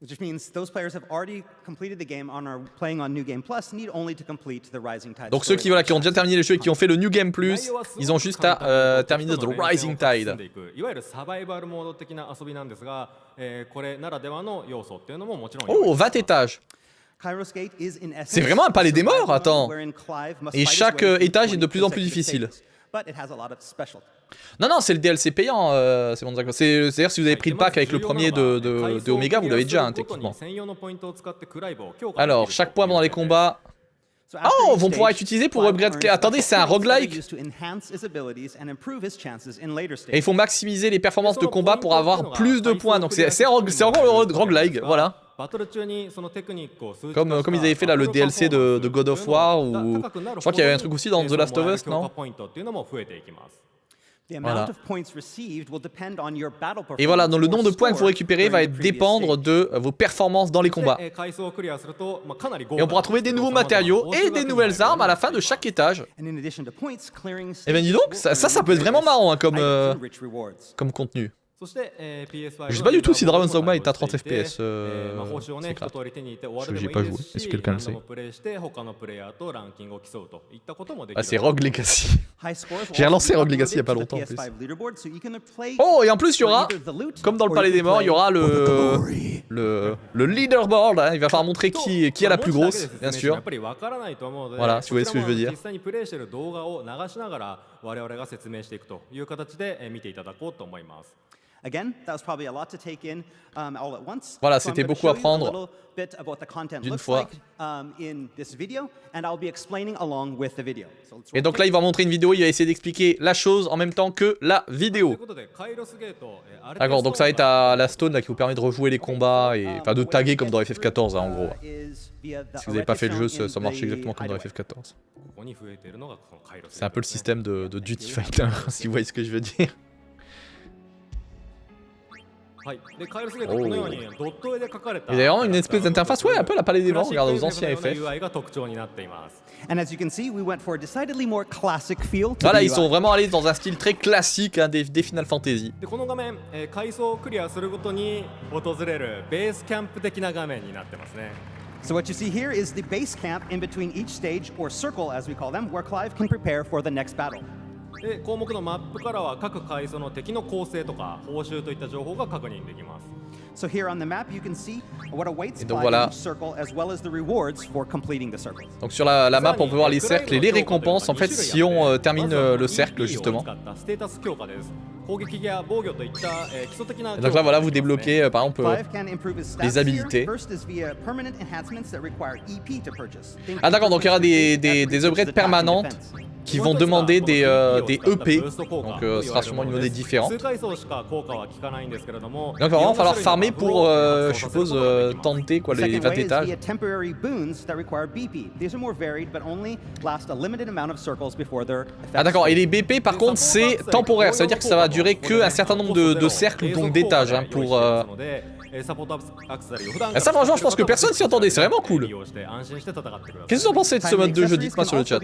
Which means those players have already completed the game and are playing on New Game Plus need only to complete the Rising Tide. Donc ceux qui, voilà, qui ont déjà terminé les jeux et qui ont fait le New Game Plus, ils ont juste à terminer The Rising Tide. いわゆるサバイバルモード的な遊びなんですが、これならではの要素っていうのももちろん Oh, 20 étages. Kairos Gate is in essence C'est vraiment un palais des morts, survival attends. mode wherein Clive must Et fight his chaque, way through étage est de 20 plus en plus consecutive difficile. stages. But it has a lot of special. Non, non, c'est le DLC payant, c'est bon, d'accord. C'est-à-dire si vous avez pris le pack avec le premier de Omega, vous l'avez déjà, hein, techniquement. Alors, chaque point pendant les combats... So after Oh, each vont pouvoir stage, être utilisés pour Clive upgrade... earns Attendez, c'est un points that are roguelike. used to enhance his abilities and improve his chances in later Et il stages. faut maximiser les performances de combat pour avoir plus de points. Donc c'est encore le roguelike, voilà. Comme ils avaient fait là le DLC de God of War ou... Je crois qu'il y avait un truc aussi dans The Last of Us, non? The Voilà. amount of points received will depend on your battle performance. Et voilà, donc le or nombre de points que vous score récupérez va during the previous dépendre stage. de vos performances dans les combats. Et on pourra trouver des nouveaux matériaux et des nouvelles armes à la fin de chaque étage. And in addition to points, clearing Et ben dis donc, stages ça peut être vraiment marrant hein, comme rich rewards. contenu. Je Je sais pas du tout si Dragon's Dogma est à 30 FPS. C'est grave. J'ai pas joué, est-ce que quelqu'un le sait? Ah, c'est Rogue Legacy. High scores will J'ai also relancé be Rogue Legacy il y a pas uploaded to longtemps, the en plus. PS5 leaderboard, so you can play Oh, et en plus il y for aura, either the loot comme dans le or Palais you des can Morts, il y aura play le leaderboard. Hein. Il va falloir montrer qui est la plus grosse, bien sûr. Voilà, si vous voyez ce que je veux dire. 実際にプレイしている動画を流しながら我々が説明していくという形で見ていただこうと思います。 Again, that was probably a lot to take in all at once. Voilà, So I'm c'était gonna beaucoup à show you prendre a little bit of what the content d'une looks fois. like in this video, and I'll be explaining along with the video. So let's Et donc là, il va montrer une vidéo, il va essayer d'expliquer la chose en même temps que la とい vidéo. うことでカイロスゲートD'accord, donc ça va être à la stone là, qui vous permet de rejouer les combats et enfin de taguer comme dans FF14 hein, en gros. Si vous n'avez pas fait le jeu, ça marche exactement comme dans FF14. ここに増えているのがこのカイロス C'est un peu le système de Duty Fighter, si vous voyez ce que je veux dire. はい、で変えるすべてこのようにドット絵で描かれた Et d'ailleurs, une espèce d'interface, ouais, un peu la palette des vents, クラシッ regarde ク aux anciens FF の FF. UI が特徴になっています。 And as you can see, we went for a decidedly more classic feel to Voilà, the ils sont UI. vraiment allés dans un style très classique hein, des Final Fantasy. でこの画面、階層をクリアするごとに訪れるベースキャンプ的な画面になってますね。 So what you see here is the base camp in between each stage, or circle as we call them, where Clive can prepare for the next battle. で項目のマップからは各階層の敵の構成とか報酬といった情報が確認できます。 So here on the map, you can see what awaits Et donc Clive voilà. in each circle, as well as the rewards for completing the circle. Donc sur la map, on peut voir les cercles et les récompenses en fait si on termine le cercle justement. ステータス強化です。攻撃や防御といった基礎的な Et donc là, voilà, vous débloquez par exemple Clive can improve his les stats here. habilités. First is via permanent enhancements that require EP to purchase. Think Ah d'accord, donc il y aura des improvements upgrades to the permanentes defense. qui vont demander des EP. Donc ce sera sûrement une monnaie différente. 数回層しか効果は効かないんですけれども Donc il va vraiment falloir farmer pour, je suppose, tenter quoi, les Second 20 way is étages. via temporary boons that require BP. These are more varied, but only last a limited amount of circles before their Ah d'accord, et les BP par contre c'est temporaire, ça veut dire que ça va durer qu'un certain nombre de cercles, donc d'étages hein, pour... Ah, ça franchement je pense que personne s'y attendait, c'est vraiment cool. Qu'est-ce que vous en pensez de ce mode de jeu, dites-moi sur le chat. あ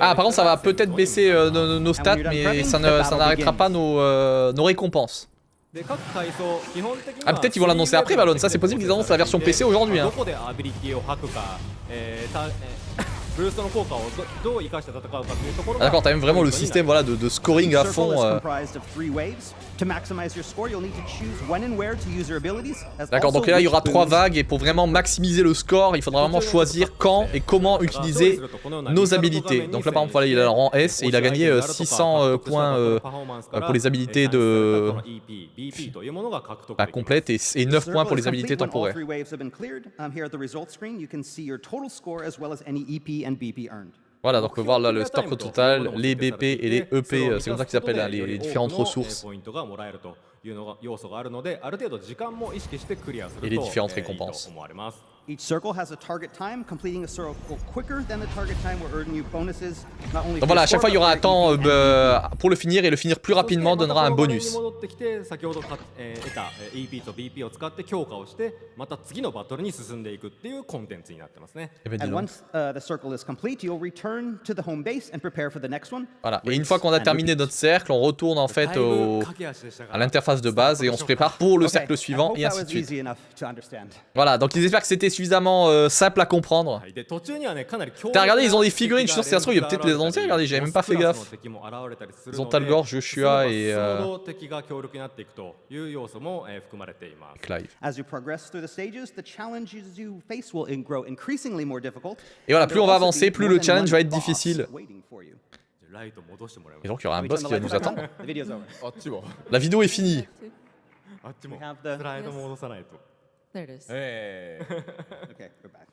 Ah par contre ça va peut-être baisser nos stats, mais ça n'arrêtera pas nos récompenses. Ah peut-être qu'ils vont l'annoncer après Valon, ça c'est possible qu'ils annoncent la version PC aujourd'hui hein. Ah d'accord, t'as même vraiment le système voilà, de scoring à fond. D'accord, donc là il y aura 3 vagues et pour vraiment maximiser le score, il faudra vraiment choisir quand et comment utiliser nos habilités. Donc là par exemple voilà, il est en rang S et il a gagné 600 points pour les habilités de la complète et 9 points pour les habilités temporaires. Voilà, donc on peut voir là le stock total, les BP et les EP, c'est comme ça qu'ils appellent hein, les différentes ressources et les différentes récompenses. Each circle has a target time. Completing a circle quicker than the target time will earn you bonuses. Not only Donc voilà, à chaque fois il y aura un temps pour le finir et le finir plus rapidement donnera un bonus. 戻ってきて先ほど得た EP と BP を使って強化をしてまた次のバトルに進んでいくっていうコンテンツになってますね。 And once the circle is complete, you'll return to the home base and prepare for the next one. Voilà, et une fois qu'on a terminé notre cercle, on retourne en fait à l'interface de base et on se prépare pour le cercle suivant et ainsi de suite. Voilà, donc ils espèrent que c'était suffisamment simple à comprendre. T'as regardé, ils ont des figurines, je suis sûr que c'est un truc, il y a peut-être les annoncer, regardez, j'avais même pas fait gaffe. Ils ont Talgor, Joshua et Clive. As you progress through the stages, the challenges you face will grow increasingly more difficult. Et voilà, plus on va There'll also avancer, be plus more le than challenge one va être boss difficile. waiting for you. Et donc il y aura un boss qui va nous attendre. The video's over. あっちも La vidéo est finie. あっちも We have the- スライド戻さないと。 There it is. Okay, we're back.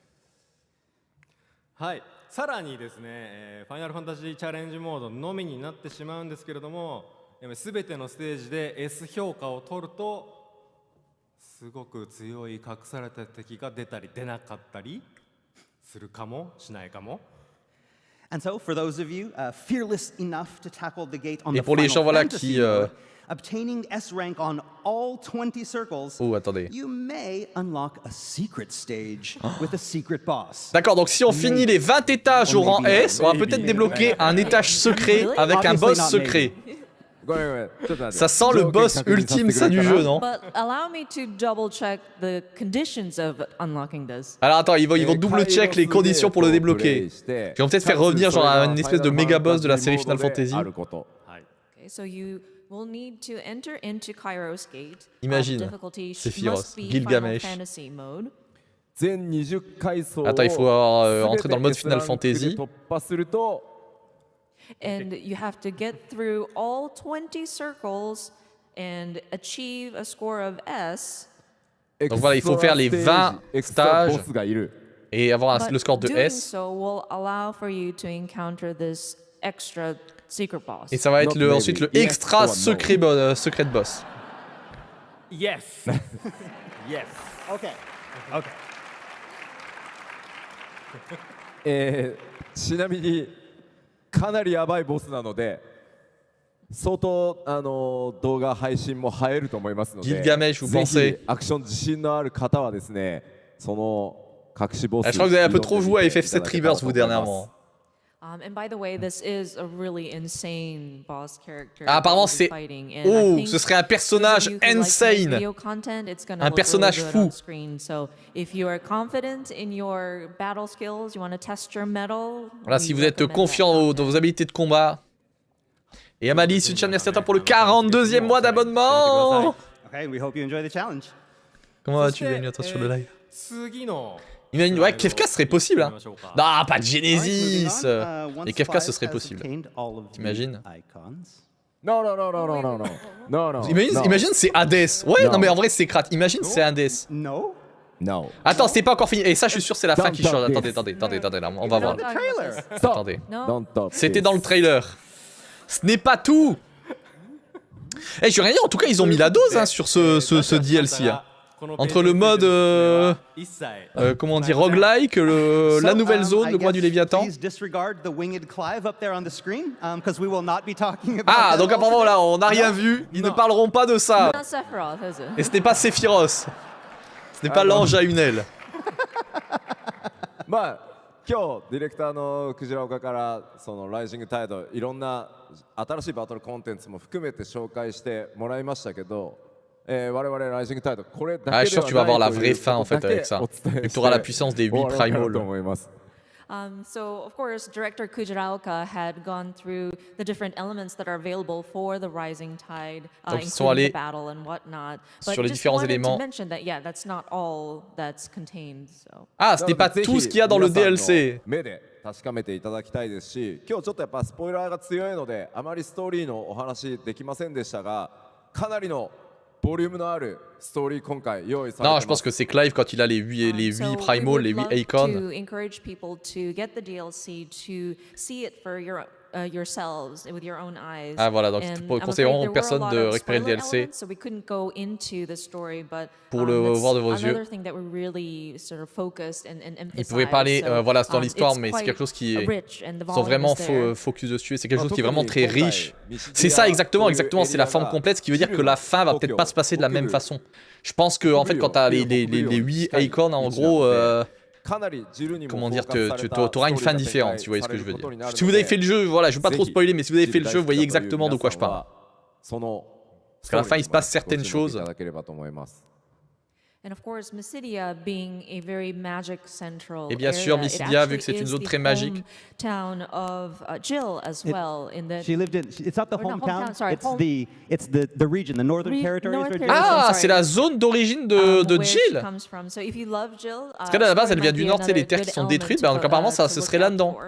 はい、さらにですね、ファイナルファンタジーチャレンジモードのみになってしまうんですけれども、すべてのステージで S 評価を取るとすごく強い隠された敵が出たり出なかったりするかもしないかも。 And so, for those of you fearless enough to tackle the gate on Et the pour les Final gens voilà Fantasy qui mode, obtaining S rank on all 20 circles, Oh attendez. you may unlock a secret stage with a secret boss. D'accord, donc si on finit les 20 étages au rang S, on va peut-être débloquer un étage secret avec un boss secret. ごめんごめんちょっと待って Ça sent le boss ultime ça du jeu, non? But allow me to double check the conditions of unlocking this. Alors attends, ils vont double check les conditions pour le débloquer. Ils vont peut-être faire revenir genre une espèce de méga boss de la série Final Fantasy. あること Okay, so you will need to enter into Kairos Gate. Imagine, Difficulty Sephiroth, must be Gilgamesh. Final Fantasy mode. 全20階層を Attends, il faut entrer dans le mode Final Fantasy. 突破すると And you have to get through all 20 circles and achieve a score of S. Donc voilà, il faut faire les 20 stages ボスがいる et avoir But le score de doing S. so will allow for you to encounter this extra secret boss. Et ça va être ensuite le extra secret de boss. Yes. Yes. Okay. Okay. ちなみにかなりやばいボスなので相当動画配信も映えると思いますので、 Gilgamesh, vous ぜ pensez ひアクション自信のある方はですね、その隠しボス Je crois que vous avez un peu trop joué à 挑んでみていた FF7 だけたら Rebirth と vous 思います dernièrement. And by the way, this is a really insane boss character. Ah, apparemment that c'est... we'll be fighting, and I Oh, think ce serait un those personnage of you who like insane. video content, it's gonna Un look personnage really good fou. on screen. So if you are confident in your battle skills, you want to test your mettle. Voilà, we si vous êtes recommend confiant that dans vos habilités de combat. Et Amalie, Sunchan, merci à toi pour le 42e mois d'abonnement. Okay, we hope you enjoy the challenge. Comment vas-tu, Bienvenue à toi sur le live. 次の Imagine, ouais, Kefka ce serait possible. Hein. Non, pas de All right, Genesis. moving on. Once Et Kefka ce Clive serait has possible. obtained all of the T'imagines? icons. No, no, no, no, no, no, no. No, no. Imagine c'est Hades. Ouais, Non. non mais en vrai c'est crade. Imagine c'est Hades. No? No. Attends, c'était pas encore fini. Et ça, je suis sûr, c'est la fin qui change. Don't Attendez, là, on va voir. Don't talk about this. Stop. Attendez. No? Don't talk C'était this. dans le trailer. Ce n'est pas tout. Eh, je vais rien dire, en tout cas, ils ont mis la dose hein, sur ce DLC. Hein. Entre le mode, comment on dit, roguelike, la nouvelle zone, I le mois du guess Léviathan. Please disregard the winged Clive up there on the screen, because we will not be talking about Ah, that donc all apparemment today. là, on n'a rien vu. Ils ne parleront pas de ça. Not Sephiroth, is it? Et ce n'est pas Sephiroth. Ce n'est pas l'ange à une aile. まあ今日ディレクターのクジラ岡からそのライジングタイドいろんな新しいバトルコンテンツも含めて紹介してもらいましたけど、我々ライジングタイドこれだけでは Ah, ない je suis sûr que tu vas avoir la と vraie いう fin en ことだ fait け avec ça. お伝え Et que し tu auras la て puissance des 8終わろうかな primals. と思います。 So, of course, director Kujiraoka had gone through the different elements that are available for the Rising Tide, Donc, ils sont including allés the battle and whatnot. But sur les just différents wanted éléments. to mention that, yeah, that's not all that's contained. So. Ah, ce n'est pas tout ce qu'il y a dans le DLC. 目で確かめていただきたいですし、今日ちょっとやっぱスポイラーが強いのであまりストーリーのお話できませんでしたが、かなりのボリュームのあるストーリー今回用意されて Non, ます。 je pense que c'est Clive quand il a les 8 So we primals, would les 8 love icons. to encourage people to get the DLC to see it for yourselves with your own eyes. Ah, voilà, donc And pour I'm conseiller afraid vraiment there aux were a personnes lot de of récupérer le spoiler DLC. elements, so we couldn't go into the story, but Pour le that's voir de vos yeux. another thing that we really sort of focused and Ils emphasized. pouvaient pas aller So, voilà, dans l'histoire, it's mais c'est quite quelque chose qui est... rich and the Ils sont volume vraiment is there. focus dessus. C'est quelque chose qui est vraiment très riche. C'est ça exactement. C'est la forme complète, ce qui veut dire que la fin va peut-être pas se passer de la même façon. Je pense que en fait, quand tu as les 8 icons, en gros, comment dire, tu auras une fin différente, si vous voyez ce que je veux dire. Si vous avez fait le jeu, voilà, je veux pas trop spoiler, mais si vous avez fait le jeu, vous voyez exactement de quoi je parle. Parce qu'à la fin, il se passe certaines choses. And of course, Mysidia being a very magic central Et bien sûr, area, it Mysidia, vu actually que c'est une is zone the très magique. hometown of Jill as well. In that She lived in. It's not the Or not hometown. hometown, sorry, home- It's the region, the Northern Territories. North where Jill Territories. is from. Ah, sorry. c'est la zone d'origine de where she Jill. comes from. So if you love Jill, Parce qu'elle, à la base, elle Story vient might du be nord, c'est les another terres good qui sont element détruites. to, Bah, donc apparemment, ça, to ce look serait out là-dedans. for.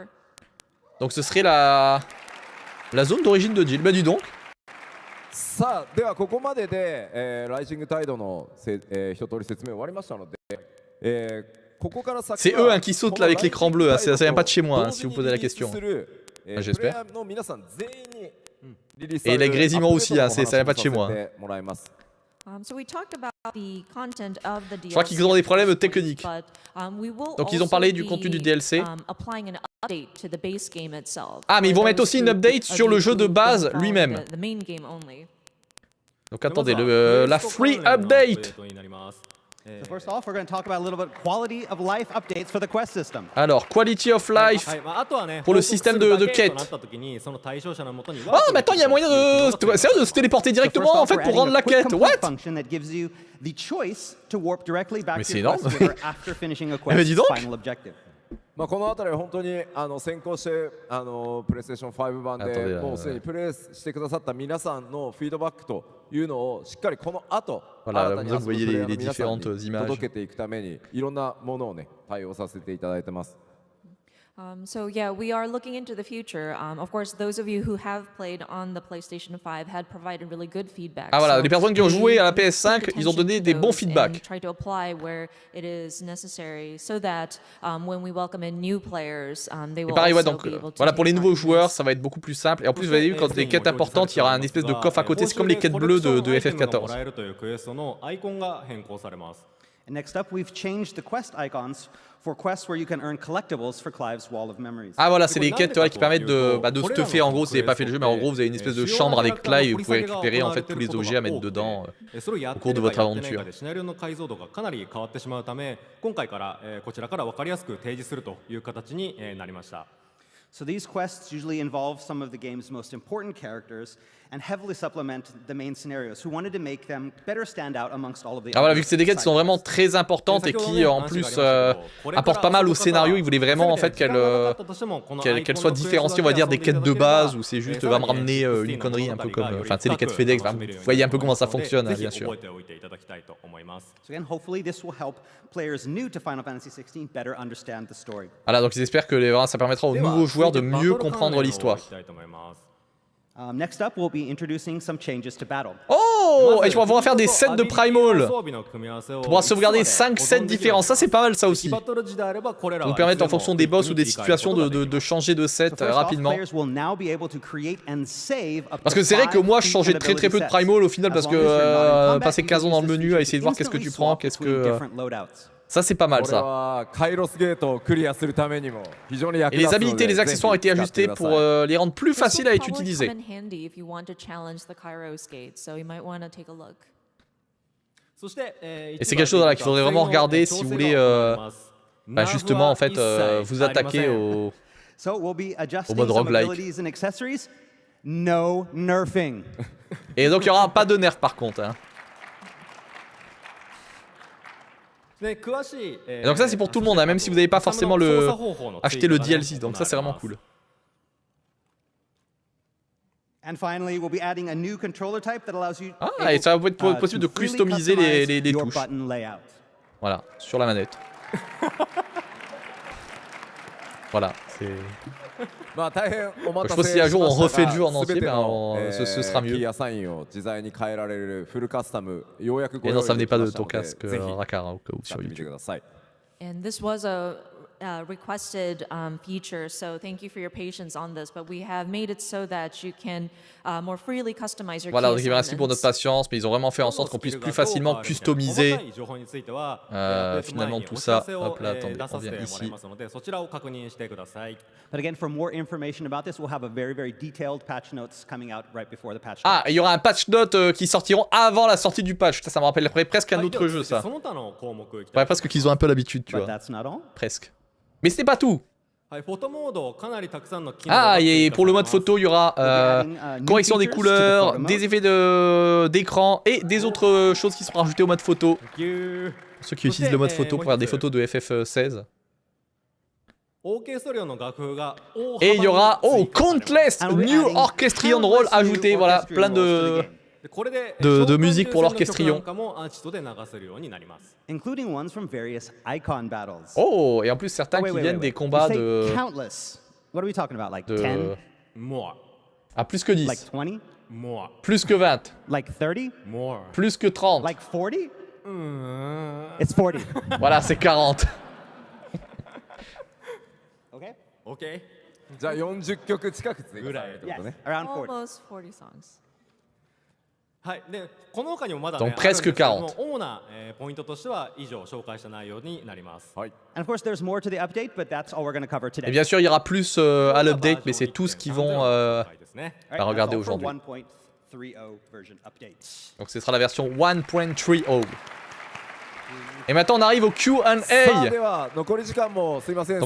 Donc ce serait la zone d'origine de Jill. Bah dis donc. さあではここまでで、ライジングタイドの一通り説明終わりましたので、ここから先 C'est eux hein, qui sautent là avec l'écran bleu. Hein. Ça vient pas de chez moi, hein, si vous posez la question. Ah, j'espère. Et les grésillements aussi, hein, ça vient pas de chez moi. So we talked about the content of the DLC. Je crois qu'ils ont des problèmes techniques. But, we will Donc ils ont also parlé du be, contenu du DLC. Applying an update to the base game itself. Ah, mais ils For vont mettre those aussi une who- update of sur le you jeu de who base follow lui-même. the main game only. Donc attendez, la free update. So first off, we're going to talk about a little bit quality of life updates for the quest system. Alors, quality of life. はいまあ、あとはね、 pour le 報告 système するだ de け quête. となった時にその対象者の元に Oh, mais attends, il y a moyen sérieux, de se téléporter So first directement en off, fait we're pour adding rendre a la quick quête. complete What? function that gives you the choice to warp directly back Mais to c'est your énorme. quest giver after finishing a Mais dis quest's donc. final objective. まあこの辺りは本当に先行してプレイステーション5版あとででもうすでにプレイしてくださった皆さんのフィードバックというのをしっかりこの後 Voilà, 新たに遊ぶ vous プレ voyez イヤー les の皆さん différentes に images. 届けていくためにいろんなものをね対応させていただいてます。 So yeah, we are looking into the future. Of course, those of you who have played on the PlayStation 5 had provided really good feedback. Ah voilà, So les personnes qui ont joué à la we paid PS5, ils ont donné attention des to bons those feedbacks. and try to apply where it is necessary, so that when we welcome in new players, they Et will pareil, ouais, also donc be able to voilà, pour les take nouveaux part in joueurs, this. ça va être beaucoup plus simple. Et en plus, vous avez vu, quand les quêtes importantes, il y aura une espèce de coffre à côté. C'est comme les quêtes bleues de FF14. And next up, we've changed the quest icons for quests where you can earn collectibles for Clive's Wall of Memories. Ah voilà, c'est les quêtes qui permettent de stuffer, en gros, si vous n'avez pas fait le jeu, mais en gros, vous avez une espèce de chambre avec Clive et vous pouvez récupérer en fait tous les objets à mettre dedans au cours de votre aventure. シナリオの解像度がかなり変わってしまうため、今回からこちらから分かりやすく提示するという形になりました。So these quests usually involve some of the game's most important characters and heavily supplement the main scenarios, who wanted to make them better stand out amongst all of the Ah voilà, vu que c'est des quêtes qui sont vraiment très importantes et qui en plus apportent pas mal au scénario, ils voulaient vraiment en fait qu'elles soient différenciées, on va dire, des quêtes de base où c'est juste va me ramener une connerie un peu comme, enfin c'est les quêtes FedEx, vous voyez un peu comment ça fonctionne, bien sûr. So again, hopefully this will help players new to Final Fantasy XVI better understand the story. Voilà, donc ils espèrent que ça permettra aux nouveaux joueurs de mieux comprendre l'histoire. Next up, we'll be introducing some changes to battle. Oh, et tu vas pouvoir faire des sets de Primal. Tu pourras sauvegarder 5 sets différents. Ça, c'est pas mal, ça aussi. Ça nous permet, en fonction des boss ou des situations, de changer de set rapidement. Parce que c'est vrai que moi, je changeais très peu de Primal au final, parce que passer 15 ans dans le menu à essayer de voir qu'est-ce que tu prends, qu'est-ce que... Ça, c'est pas mal, ça. Et les habilités et les accessoires ont été ajustés pour les rendre plus faciles à être utilisés. Et c'est quelque chose qu'il faudrait vraiment regarder si vous voulez justement en fait vous attaquer au mode roguelike. Et donc il n'y aura pas de nerf par contre. Hein. Et donc ça c'est pour tout le monde, hein, même si vous n'avez pas forcément acheté le DLC, donc ça c'est vraiment cool. Ah, et ça va être possible de customiser les touches. Voilà, sur la manette. Voilà, c'est... Je pense que si un jour on refait le jeu en entier, ce sera mieux. Et non, ça venait pas de ton casque, Rakar, au cas où sur YouTube. And this was a requested feature, so thank you for your patience on this, but we have made it so that you can more freely customize your Voilà, donc merci pour notre patience, mais ils ont vraiment fait en sorte qu'on puisse plus facilement customiser finalement tout ça. Hop là, attendez, on vient ici. But again, for more information about this, we'll have a very detailed patch notes coming out right before the patch. Ah, il y aura un patch note qui sortiront avant la sortie du patch. Ça me rappellerait presque un autre jeu, ça. Ouais, presque qu'ils ont un peu l'habitude, tu vois. Presque. Mais c'était pas tout. Ah, et pour le mode photo, il y aura correction des couleurs, des effets d'écran et des autres choses qui seront rajoutées au mode photo. Pour ceux qui utilisent le mode photo pour faire des photos de FF16. Et il y aura, Countless New Orchestrion Roll ajouté, voilà, plein de musique pour l'orchestrion. Oh, et en plus certains qui viennent des combats de... Ah, plus que 10. Plus que 20. Plus que 30. Voilà, c'est 40. OK じゃあ40曲近く追加されるってことね。Almost 40 songs. はい、でこの他にもまだ、Donc presque 40. 主な、ポイントとしては以上紹介した内容になります。はい。And of course, there's more to the update, but that's all we're going to cover today. Et bien sûr, il y aura plus à l'update, mais c'est tout ce qu'ils vont regarder aujourd'hui. Donc ce sera la version 1.30. Et maintenant on arrive au Q&A. Donc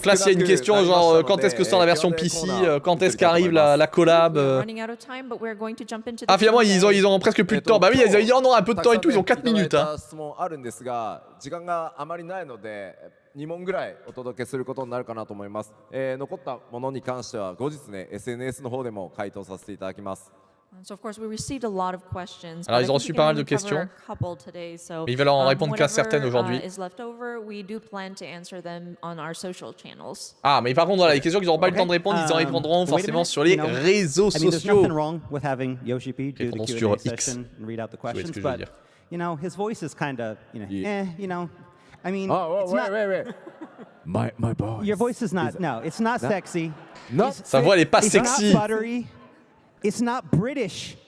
là s'il y a une question genre quand est-ce que sort la version PC, quand est-ce qu'arrive la collab. Ah finalement ils ont presque plus de temps. Bah oui ils en ont un peu de temps et tout, ils ont 4 minutes hein. 2問ぐらいお届けすることになるかなと思います。残ったものに関しては後日ね SNS の方でも回答させていただきます。 So of course we received a lot of questions. Alors ils ont reçu pas mal de questions. Mais ils veulent en répondre qu'à certaines aujourd'hui. Ah mais par contre voilà, les questions qu'ils n'auront pas eu le temps de répondre, ils en répondront forcément sur les réseaux sociaux. Ils répondront sur X. Vous voyez ce que je veux dire. You know, his voice is kind of, you know, I mean, wait. My voice. Your voice is not, no, it's not sexy. Sa voix elle est pas sexy. It's not buttery. It's not British.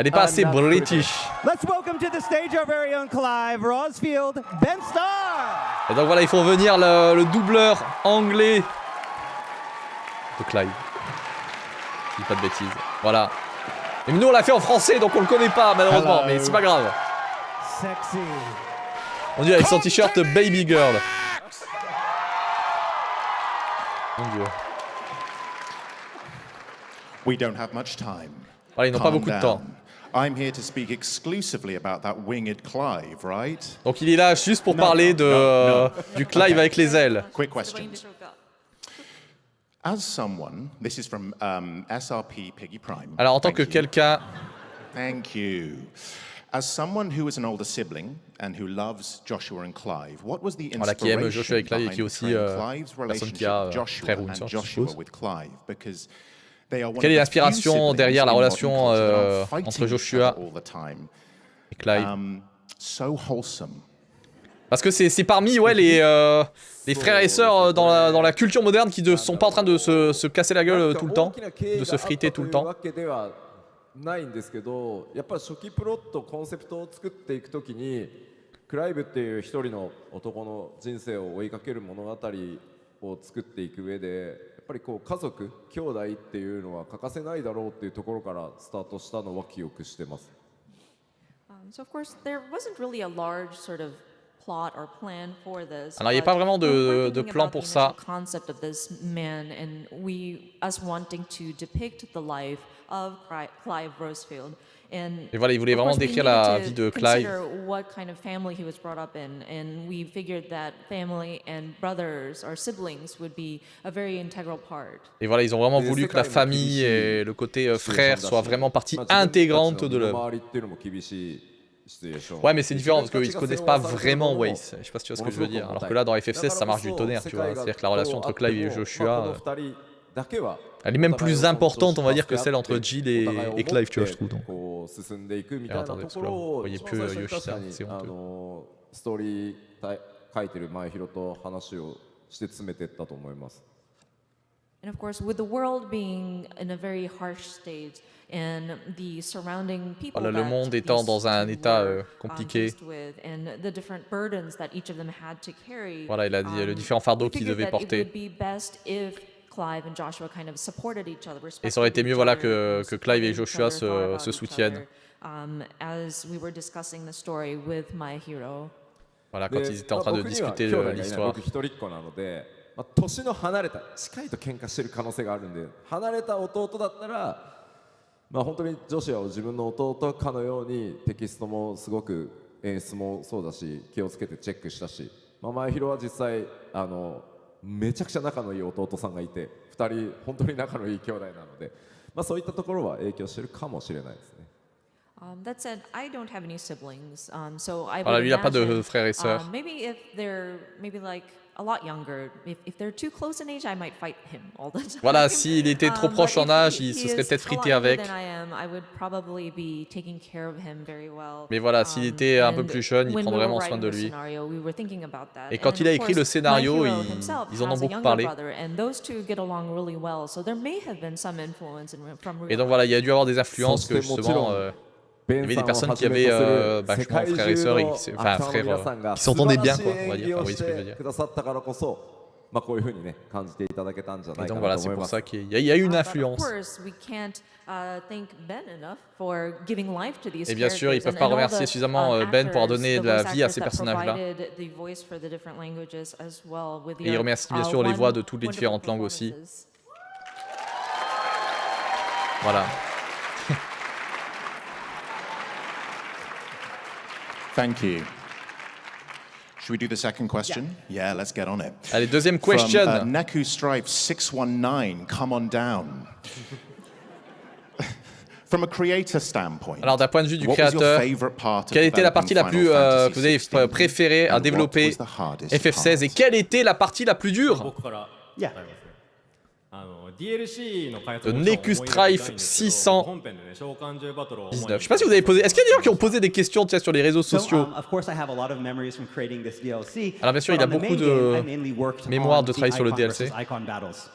Elle est pas assez british. Let's welcome to the stage our very own Clive Rosfield, Ben Starr. Et donc voilà, il faut venir le doubleur anglais de Clive. Je dis pas de bêtises. Voilà. Et nous on l'a fait en français donc on le connaît pas malheureusement, mais c'est pas grave. Sexy. On dit avec son t-shirt Baby Girl. Mon Dieu. We don't have much time. Voilà, ils n'ont pas Calm beaucoup de temps. down. I'm here to speak exclusively about that winged Clive, right? Donc il est là juste pour parler de du Clive avec les ailes. Quick questions. As someone, this is from SRP Piggy Prime. Alors en tant que Thank you. quelqu'un, Thank you. As someone who is an older sibling and who loves Joshua and Clive, what was the voilà, qui aime inspiration Joshua et Clive et qui est behind aussi portraying Clive's personne qui relationship a with Joshua frère ou une and sœur, je Joshua suppose. with Clive? Because they are one Quelle est of the few l'inspiration siblings derrière la in modern relation culture that are entre fighting each Joshua other all the time. et Clive? So wholesome. Parce que c'est parmi ouais, les frères et sœurs dans la culture moderne qui ne sont pas en train de se casser la gueule tout le temps, de se friter tout le temps. ないんですけど、やっぱり初期プロットコンセプトを作っていくときにクライブっていう一人の男の人生を追いかける物語を作っていく上でやっぱりこう家族兄弟っていうのは欠かせないだろうっていうところからスタートしたのは記憶してます。 So of course, there wasn't really a large sort of plot or plan for this. Alors il n'y a pas vraiment de plan pour ça. Concept of this man, and us wanting to depict the life of Clive Rosefield. Et voilà, il voulait of vraiment course, we décrire needed la to vie de Clive. consider what kind of family he was brought up in, and we figured that family and brothers or siblings would be a very integral part. Et voilà, ils ont vraiment voulu que la famille et le côté frère soient vraiment partie intégrante de l'œuvre. Ouais, mais c'est différent parce qu'ils se connaissent pas vraiment, Waze. Je sais pas si tu vois ce que je veux dire. Alors que là, dans FF16, ça marche du tonnerre, tu vois. C'est-à-dire que la relation entre Clive et Joshua, elle est même plus importante, on va dire, que celle entre Jill et Clive, tu vois, je trouve. Donc. Et attendez, parce que là, vous voyez plus Yoshida, c'est honteux. ストーリー書いてる前広と話をして詰めていったと思います。 And of course, with the world being in a very harsh state and the surrounding people Voilà, le that monde these étant dans un two état were, compliqué. faced with, and the different burdens that each of them had to carry. Voilà, il a dit le différent fardeau qu'ils devaient porter. It would be best if Clive and Joshua kind of supported each other, Et ça aurait été mieux, voilà, que Clive et supported each Joshua other, thought about se each soutiennent. other, as we were discussing the story with my hero. Voilà, quand ils étaient en train de discuter de l'histoire. 僕一人っ子なので、年の離れた近いと喧嘩してる可能性があるんで、離れた弟だったら、本当にジョシュアを自分の弟かのようにテキストもすごく演出もそうだし気をつけてチェックしたし、前広は実際めちゃくちゃ仲のいい弟さんがいて、2人本当に仲のいい兄弟なので、そういったところは影響してるかもしれないですね。That said, I don't have any siblings, so I Voilà, would lui, il n'a pas de imagine, frères et sœurs. Maybe if they're like a lot younger, if they're too close in age, I might fight him all the time. Voilà, s'il était trop proche But en if âge, he il se is serait peut-être a lot frité younger avec. than I am, I would probably be taking care of him very well. Mais voilà, s'il était un peu plus jeune, il When prendrait we were vraiment soin de writing the lui. scenario, we were thinking about that. Et quand And il a of écrit le course, scénario, my hero himself ils en ont has a beaucoup younger parlé. brother, and those two get along really well. So there may have been some influence from real Et donc voilà, il y a dû avoir des influences que justement, il y avait des personnes qui avaient justement frères et sœurs, enfin frères qui s'entendaient bien, quoi, on va dire. Enfin, oui, ce que je veux dire. こういう風にね感じていただけたんじゃな Et いか donc な voilà, と c'est 思い pour ます。 ça qu'il y a eu une But influence. of course, we can't thank Ben enough for giving life to these Et bien sûr, ils characters peuvent pas and all remercier the, suffisamment Ben pour actors, donner the de la voice vie à actors ces that personnages-là. provided the voice for the different languages as well, with Et ils your, remercient bien sûr les voix de toutes les wonderful différentes langues aussi. performances. Voilà. Thank you. Should we do the second question? Yeah, let's get on it. Allez, deuxième question. From Neku Strife 619, come on down. From a creator standpoint, Alors d'un point de vue du what was your créateur, favorite part of quelle était la developing partie la plus Final Fantasy que vous avez 16, préférée à and what développer was the hardest FF16 et part? quelle était la partie la plus dure 僕から答 Yeah. えますね。DLC の開発 de を Neku 思い出したい Strife んですけど 619. 本編でね召喚獣バトルを Je sais pas si vous avez posé. Est-ce qu'il y a des gens qui ont posé des questions tu sais, sur les réseaux So, sociaux? of course, I have a lot of memories from creating this DLC. Alors bien sûr, but il a on the beaucoup main de game, I mainly worked mémoire on de the travailler sur le icon DLC. versus icon battles.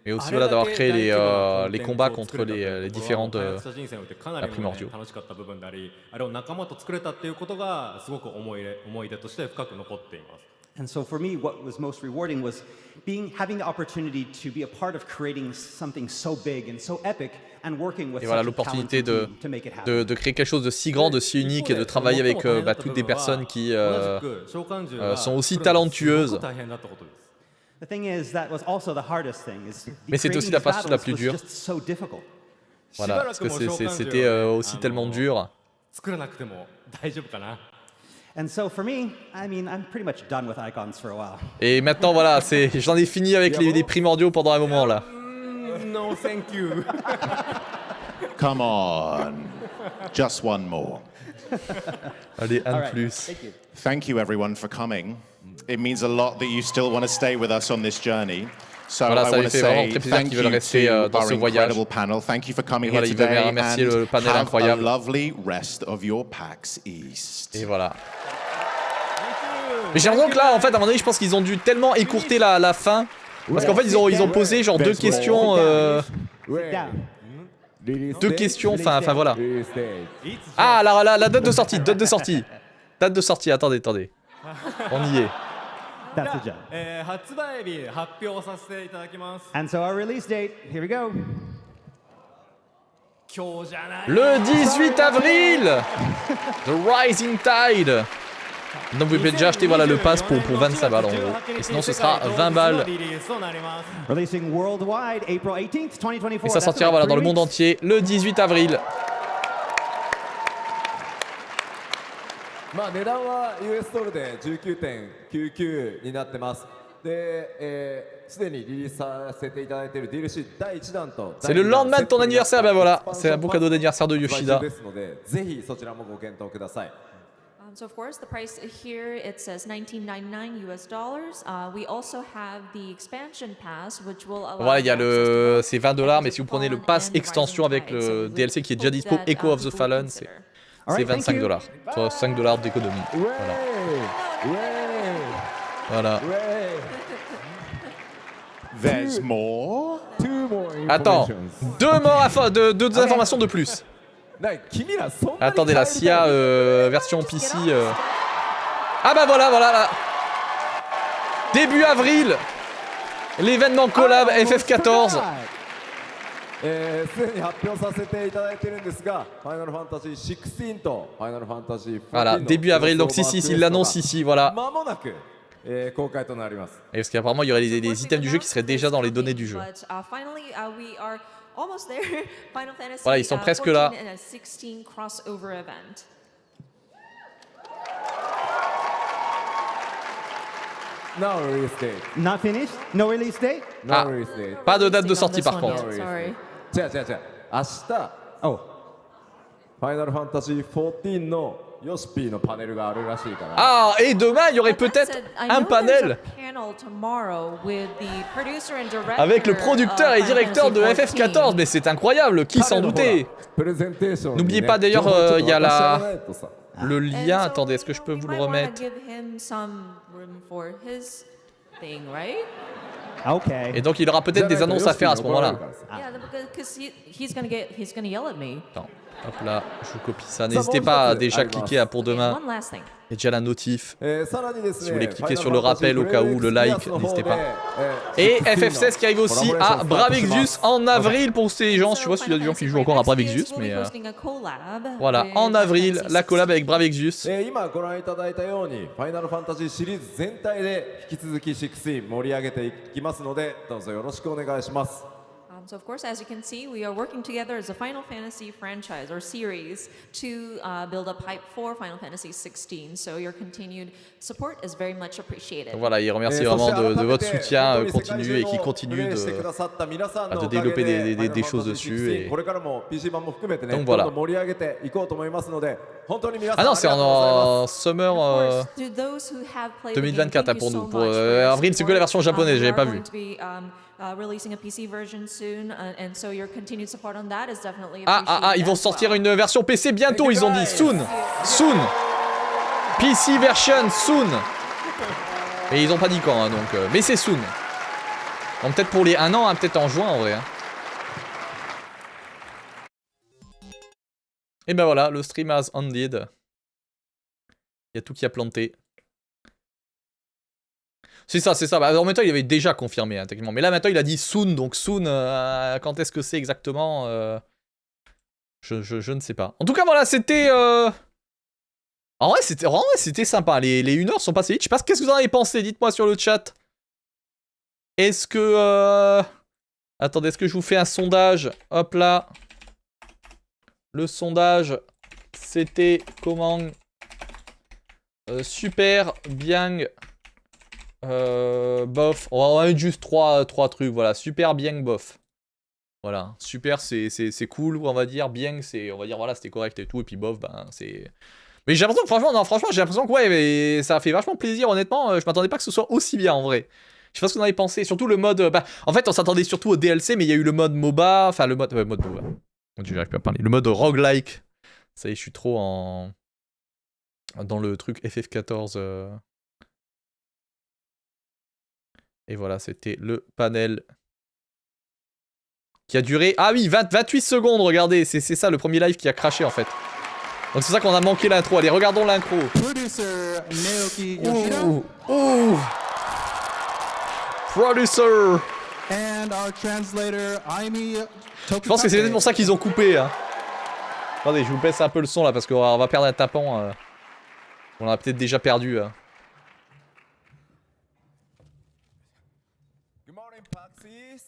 Et aussi voilà d'avoir créé les combats contre les différentes primordiaux. あれを仲間と作れたっていうことがすごく思い出として深く残っています。 And so for me, what was most rewarding was having the opportunity to be a part of creating something so big and so epic and working with Et voilà such a l'opportunité talented team to make it happen. de créer quelque chose de si grand, de si unique et de travailler avec toutes des personnes qui sont aussi talentueuses. The thing is, that was also the hardest thing. Mais c'était aussi la partie la plus dure. Just so difficult. Voilà, parce que c'était aussi tellement dur. 作らなくても大丈夫かな。 And so for me, I mean, I'm pretty much done with icons for a while. Et maintenant voilà, j'en ai fini avec les primordiaux pendant un moment là. No, thank you. Come on. Just one more. Allez, un All de right, plus. thank you. Thank you, everyone, for coming. It means a lot that you still want to stay with us on this journey. So Voilà, I ça want lui to fait vraiment say très plaisir thank qu'ils veulent you rester to dans our ce voyage. incredible panel. Thank you for coming Et voilà, here il veut today remercier le and panel have a incroyable. lovely rest of your PAX East. Et voilà. Mais j'ai l'impression que là, en fait, à un moment donné, je pense qu'ils ont dû tellement écourter la fin. Parce qu'en fait, ils ont posé genre deux questions. Sit down. Deux questions, enfin voilà. Ah, la date de sortie, date de sortie. Date de sortie, attendez. On y est. That's the job. 発売日発表させていただきます。 And so our release date, here we go. 今日じゃない。 Le 18 avril The Rising Tide. Donc vous pouvez déjà acheter voilà, le pass pour 25 balles en gros. Et sinon ce sera 20 balles. Releasing worldwide April 18th, 2024. Et ça sortira voilà, dans le monde entier le 18 avril. まあ値段は US ドルで 19.99 になってます。で、すでにリリースさせていただいている DLC 第1弾と C'est le lendemain de ton anniversaire, ben voilà. C'est un beau cadeau d'anniversaire de Yoshida. ですので、ぜひそちらもご検討ください。 So of course, the price here, it says $19.99 US dollars. We also have the expansion pass, which will allow. Voilà, il y a c'est 20 $, mais si vous prenez le pass extension avec le DLC qui est déjà dispo, Echo of the Fallen, c'est 25 $. Soit 5 $ d'économie. Voilà. There's more. Attends, deux informations de plus. Attendez là, s'il y a version PC. Ah bah voilà là. Début avril, l'événement collab FF14. すでに発表させていただいているんですが、ファイナルファンタジー16とファイナルファンタジー14 Voilà, début avril, donc si, il l'annonce ici, voilà. 間もなく公開となります。Et parce qu'apparemment, il y aurait des items du jeu qui seraient déjà dans les données du jeu. But finally, we are almost there. Final Fantasy. Voilà, ils sont presque là. 14 and a 16 crossover event. No release date. Not finished? No release date? No Ah. release date. Pas de date de Releasing on sortie this par one contre. yet, sorry. 違う。明日、Oh. ファイナルファンタジー14のヨシピーのパネルがあるらしいから。Ah, et demain, il y aurait peut-être un panel avec le producteur et directeur de FF14. Mais c'est incroyable, qui s'en doutait? プレゼンテーションにね N'oubliez pas d'ailleurs, 情報ちょっと il y a 渡しても la- らえないとさ Le lien, attendez, est-ce que je peux vous le remettre? Okay. Et donc il aura peut-être des annonces à faire à ce moment-là. Yeah, because he's gonna yell at me. Attends, hop là, je vous copie ça. N'hésitez pas à déjà cliquer pour demain. One last thing. Il y a déjà la notif. さらにですね Si vous voulez cliquer ファイナル sur le rappel au cas où, le like, ファンタジープレイエクスピアスの方で n'hésitez pas. え Et 16 FF16 qui arrive aussi à Bravexus en avril pour ces gens. Je sais pas s'il y a des gens qui jouent encore à Bravexus, mais voilà, en avril, la collab avec Bravexus. 今ご覧いただいたようにファイナルファンタジーシリーズ全体で引き続き16盛り上げていきますのでどうぞよろしくお願いします。 So of course, as you can see, we are working together as a Final Fantasy franchise or series to build up hype for Final Fantasy 16. So your continued support is very much appreciated. Donc voilà, il remercie vraiment de votre soutien continu et qui continue de développer des choses dessus. Et... Donc voilà. Ah non, c'est en Summer To those who have played the game, 2024 thank you pour so nous. Pour much for your avril, c'est que la version support. japonaise, j'avais We pas are vu. going to be, releasing a PC version soon, and so your continued support on that is definitely appreciated. Ils vont as sortir well. une version PC bientôt, ils ont dit. Soon. PC version soon. Et ils ont pas dit quand, hein, donc. Mais c'est soon. Bon, peut-être pour les 1 an, hein, peut-être en juin en vrai. Hein. Et ben voilà, le stream has ended. Il y a tout qui a planté. C'est ça, c'est ça. Bah, en même temps, il avait déjà confirmé, hein, techniquement. Mais là, maintenant, il a dit soon. Donc, soon, quand est-ce que c'est exactement je ne sais pas. En tout cas, voilà, c'était... En vrai, c'était sympa. Les 1 heure sont passées vite. Je sais pas, qu'est-ce que vous en avez pensé? Dites-moi sur le chat. Est-ce que... Attendez, est-ce que je vous fais un sondage? Hop là. Le sondage, c'était comment? Super, bien, bof. On va mettre juste 3 trucs, voilà. Super, bien, bof. Voilà. Super, c'est cool, on va dire. Bien, c'est, on va dire, voilà, c'était correct et tout. Et puis bof, ben, c'est... Mais j'ai l'impression que, franchement, non, franchement, j'ai l'impression que, ouais, mais ça a fait vachement plaisir, honnêtement. Je m'attendais pas que ce soit aussi bien, en vrai. Je sais pas ce que vous en avez pensé. Surtout le mode... Bah, en fait, on s'attendait surtout au DLC, mais il y a eu le mode MOBA. Enfin, le mode... mode MOBA. Mon Dieu, j'arrive plus à parler. Le mode roguelike. Ça y est, je suis trop en... Dans le truc FF14. Et voilà, c'était le panel. Qui a duré... Ah oui, 28 secondes, regardez. C'est ça, le premier live qui a craché, en fait. Donc c'est ça qu'on a manqué l'intro. Allez, regardons l'intro. Producer Naoki Yoshida. Ouh. Producer. And our translator, Je pense que c'est peut-être pour ça qu'ils ont coupé. Hein. Attendez, je vous baisse un peu le son là parce qu'on va perdre un tapon. On a peut-être déjà perdu.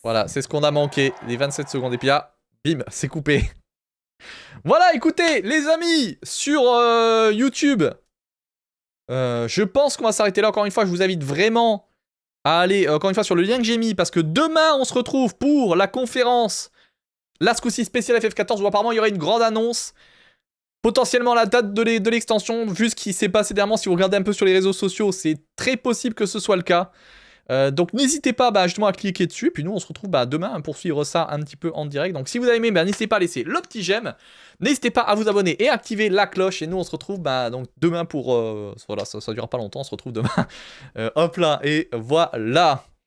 Voilà, c'est ce qu'on a manqué. Les 27 secondes. Et puis là, bim, c'est coupé. Voilà, écoutez, les amis, sur YouTube, je pense qu'on va s'arrêter là. Encore une fois, je vous invite vraiment à aller, encore une fois, sur le lien que j'ai mis, parce que demain, on se retrouve pour la conférence, là, ce coup-ci, spéciale FF14, où apparemment, il y aurait une grande annonce, potentiellement la date de l'extension, vu ce qui s'est passé dernièrement, si vous regardez un peu sur les réseaux sociaux, c'est très possible que ce soit le cas. Donc n'hésitez pas justement à cliquer dessus, et puis nous on se retrouve demain pour suivre ça un petit peu en direct. Donc si vous avez aimé, n'hésitez pas à laisser le petit j'aime, n'hésitez pas à vous abonner et activer la cloche, et nous on se retrouve donc demain pour... voilà, ça durera pas longtemps, on se retrouve demain. Hop là, et voilà.